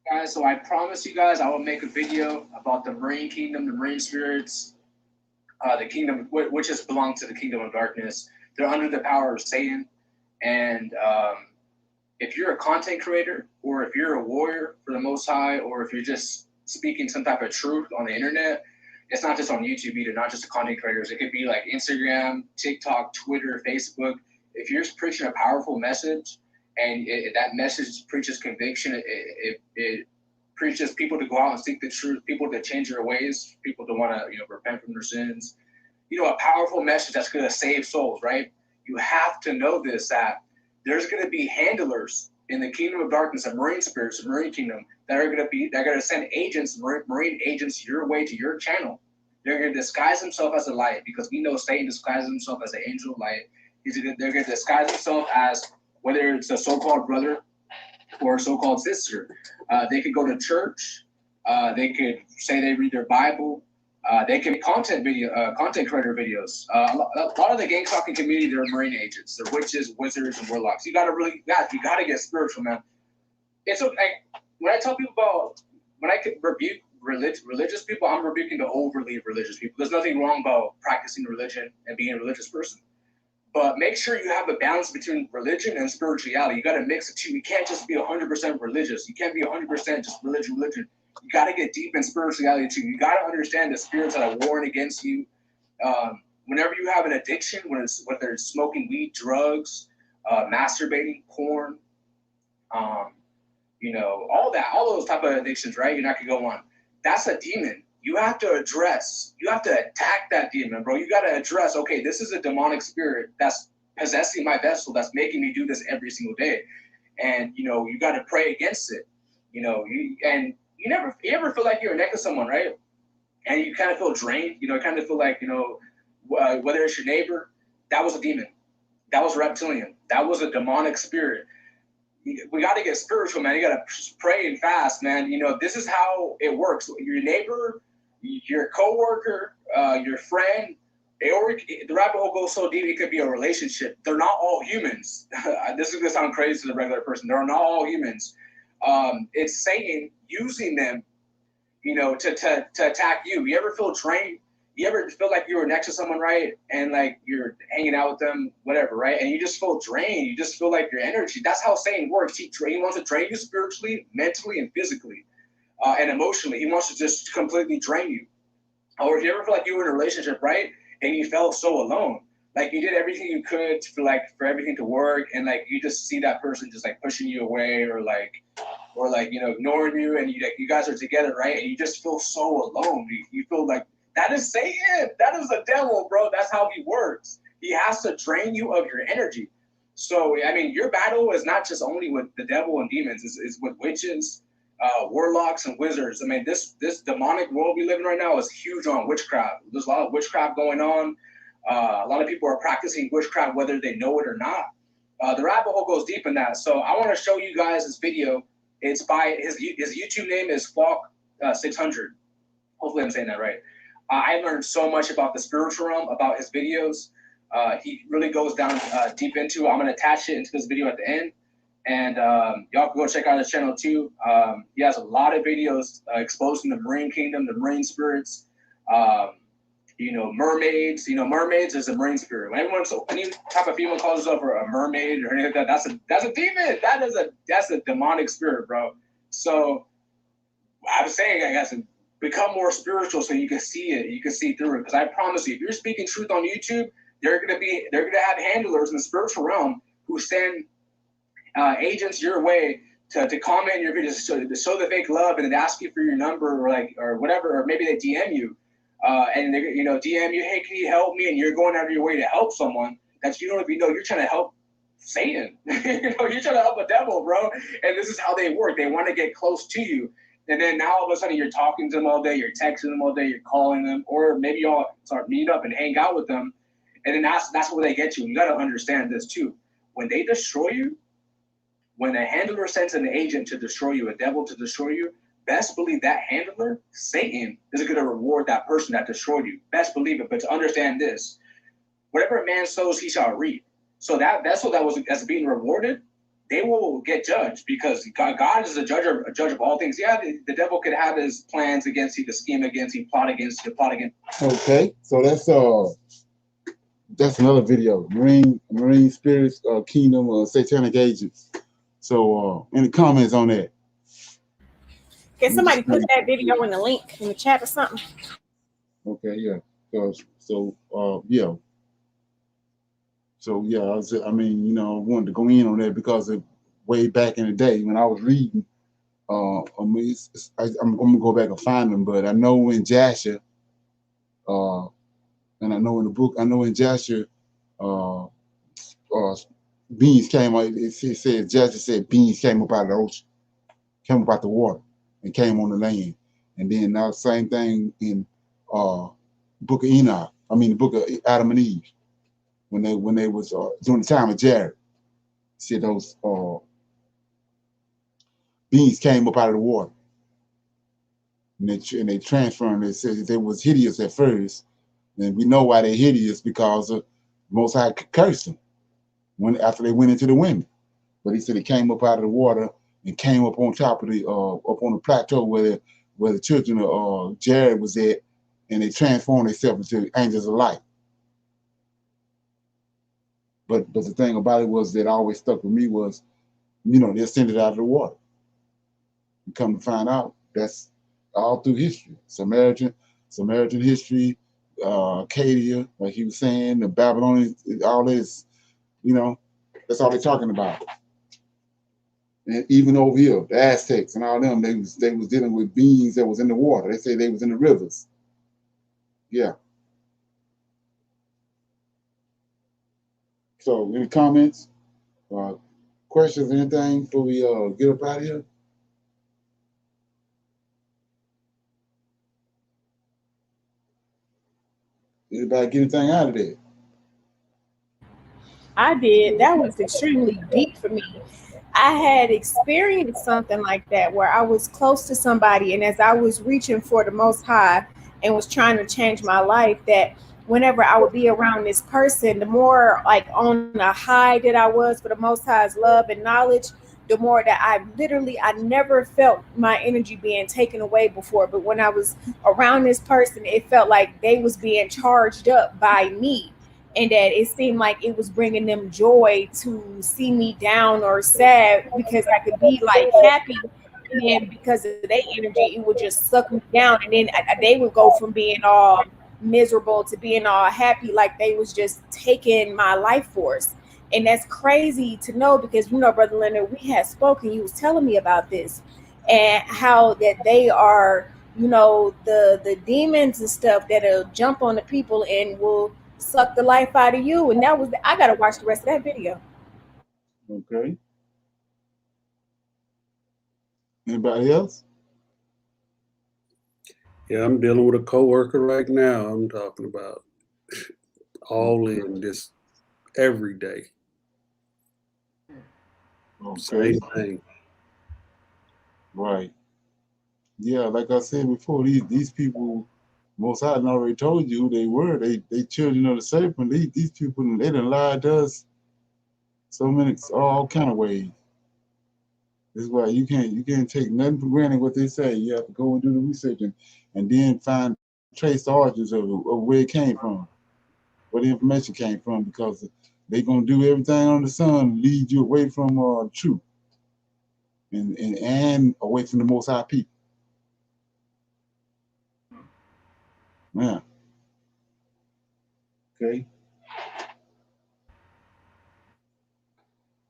Guys, so I promise you guys I will make a video about the Marine Kingdom, the Marine Spirits, the kingdom, which has belonged to the Kingdom of Darkness. They're under the power of Satan. And if you're a content creator, or if you're a warrior for the Most High, or if you're just speaking some type of truth on the internet, it's not just on YouTube either, not just the content creators. It could be like Instagram, TikTok, Twitter, Facebook. If you're preaching a powerful message and that message preaches conviction, it preaches people to go out and seek the truth, people to change their ways, people to want to repent from their sins. A powerful message that's going to save souls, right? You have to know this, that there's going to be handlers in the Kingdom of Darkness, the Marine Spirits, the Marine Kingdom, that are going to send agents, Marine agents, your way to your channel. They're going to disguise themselves as a light, because we know Satan disguises himself as an angel of light. They're going to disguise themselves as, whether it's a so-called brother or a so-called sister. They could go to church. They could say they read their Bible. They can make content creator videos. A lot of the gang stalking community, they're Marine agents. They're witches, wizards, and warlocks. You got to get spiritual, man. It's okay. When I tell people about, when I could rebuke religious people, I'm rebuking the overly religious people. There's nothing wrong about practicing religion and being a religious person. But make sure you have a balance between religion and spirituality. You got to mix the two. You can't just be 100% religious. You can't be 100% just religion. You got to get deep in spirituality too. You got to understand the spirits that are warring against you. Whenever you have an addiction, whether it's smoking weed, drugs, masturbating, porn, all those type of addictions, right? You're not gonna go on. That's a demon. You have to attack that demon, bro. You got to address, okay, this is a demonic spirit that's possessing my vessel, that's making me do this every single day. And, you got to pray against it. You ever feel like you're next to someone, right? And you kind of feel drained, kind of feel like, whether it's your neighbor, that was a demon. That was a reptilian. That was a demonic spirit. We got to get spiritual, man. You got to pray and fast, man. This is how it works. Your neighbor, your coworker, your friend, the rabbit hole goes so deep, it could be a relationship. They're not all humans. This is going to sound crazy to the regular person. They're not all humans. It's Satan using them, to attack you. You ever feel drained? You ever feel like you were next to someone, right? And like you're hanging out with them, whatever, right? And you just feel drained. You just feel like your energy. That's how Satan works. He wants to drain you spiritually, mentally, and physically, and emotionally. He wants to just completely drain you. Or if you ever feel like you were in a relationship, right? And you felt so alone. Like you did everything you could for everything to work, and like you just see that person just like pushing you away, or ignoring you, and you guys are together, right? And you just feel so alone. You feel like that is Satan. That is the devil, bro. That's how he works. He has to drain you of your energy. So, your battle is not just only with the devil and demons. It's with witches. warlocks and wizards. I mean, this demonic world we live in right now is huge on witchcraft. There's a lot of witchcraft going on. A lot of people are practicing witchcraft whether they know it or not. The rabbit hole goes deep in that. So I want to show you guys this video. It's by his YouTube name is Flock 600. Hopefully I'm saying that right. I learned so much about the spiritual realm, about his videos. He really goes down deep into it. I'm going to attach it into this video at the end. And y'all can go check out his channel too. He has a lot of videos exposing the marine kingdom, the marine spirits, mermaids. Mermaids is a marine spirit. When any type of female calls herself a mermaid or anything like that, that's a demon. That's a demonic spirit, bro. So I'm saying, I guess, become more spiritual so you can see it, you can see through it. Because I promise you, if you're speaking truth on YouTube, they're gonna have handlers in the spiritual realm who send agents your way to comment in your videos to show the fake love and then ask you for your number or whatever, or maybe they DM you and they DM you, hey, can you help me? And you're going out of your way to help someone that you don't even know. You're trying to help Satan. You're trying to help a devil, bro. And this is how they work. They want to get close to you. And then now all of a sudden you're talking to them all day, you're texting them all day, you're calling them, or maybe y'all start meet up and hang out with them. And then that's where they get you. You got to understand this too. When they destroy you, when a handler sends an agent to destroy you, a devil to destroy you, best believe that handler, Satan, is going to reward that person that destroyed you. Best believe it. But to understand this, whatever a man sows, he shall reap. So that's what that was as being rewarded. They will get judged because God is a judge of all things. Yeah, the devil could have his plans against you, the scheme against you, plot against you, plot against. Okay, so that's another video. Marine spirits, kingdom, satanic agents. So any comments on that? Can somebody put that video in the link in the chat or something? Okay, yeah. So yeah. So yeah, I wanted to go in on that because way back in the day when I was reading, I'm gonna go back and find them, but I know in Jasher, and I know in the book, in Jasher, beings came out. It says Jasher said beings came up out of the ocean, came up out the water, and came on the land. And then now same thing in book of Enoch. The book of Adam and Eve. When they was during the time of Jared, see those beings came up out of the water, and they transformed. They said they was hideous at first, and we know why they're hideous because Most High cursed them after they went into the women. But he said it came up out of the water and came up on top of the up on the plateau where the children of Jared was at, and they transformed themselves into angels of light. But the thing about it was that always stuck with me was, they ascended out of the water. You come to find out that's all through history. Samaritan history, Acadia, like he was saying, the Babylonians, all this, that's all they're talking about. And even over here, the Aztecs and all them, they was dealing with beings that was in the water. They say they was in the rivers. Yeah. So any comments, questions, anything before we get up out of here? Anybody get anything out of that? I did. That was extremely deep for me. I had experienced something like that where I was close to somebody, and as I was reaching for the Most High and was trying to change my life, that whenever I would be around this person, the more like on a high that I was for the Most High's love and knowledge, the more that I never felt my energy being taken away before. But when I was around this person, it felt like they was being charged up by me. And that it seemed like it was bringing them joy to see me down or sad because I could be like happy. And then because of their energy, it would just suck me down. And then they would go from being all miserable to being all happy, like they was just taking my life force. And that's crazy to know because, Brother Leonard, we had spoken, you was telling me about this and how that they are, the demons and stuff that'll jump on the people and will suck the life out of you. And I gotta watch the rest of that video. Okay. Anybody else? Yeah, I'm dealing with a coworker right now. I'm talking about all in this every day. Okay. Same thing. Right. Yeah, like I said before, these people, Most High done already told you who they were. They children of the serpent. These people, they done lied to us so many, all kind of ways. This is why you can't take nothing for granted what they say. You have to go and do the research and then trace the origins of where it came from, where the information came from, because they gonna do everything on the sun, lead you away from truth and away from the Most High people. Yeah. Okay.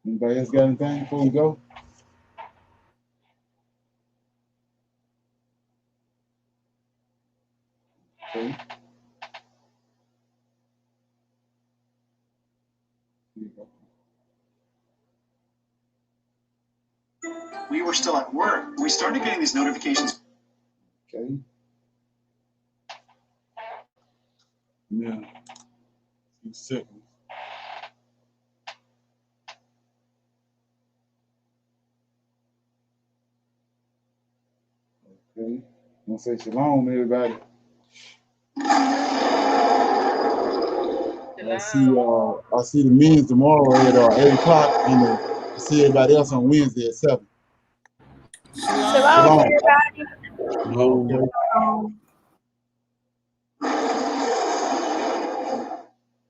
Anybody else got anything before we go? Okay. We were still at work. We started getting these notifications. Okay. Yeah. 2 seconds. Okay. I'm gonna say shalom, everybody. I see the men's tomorrow at 8 o'clock, and I see everybody else on Wednesday at 7. Shalom, everybody. Okay.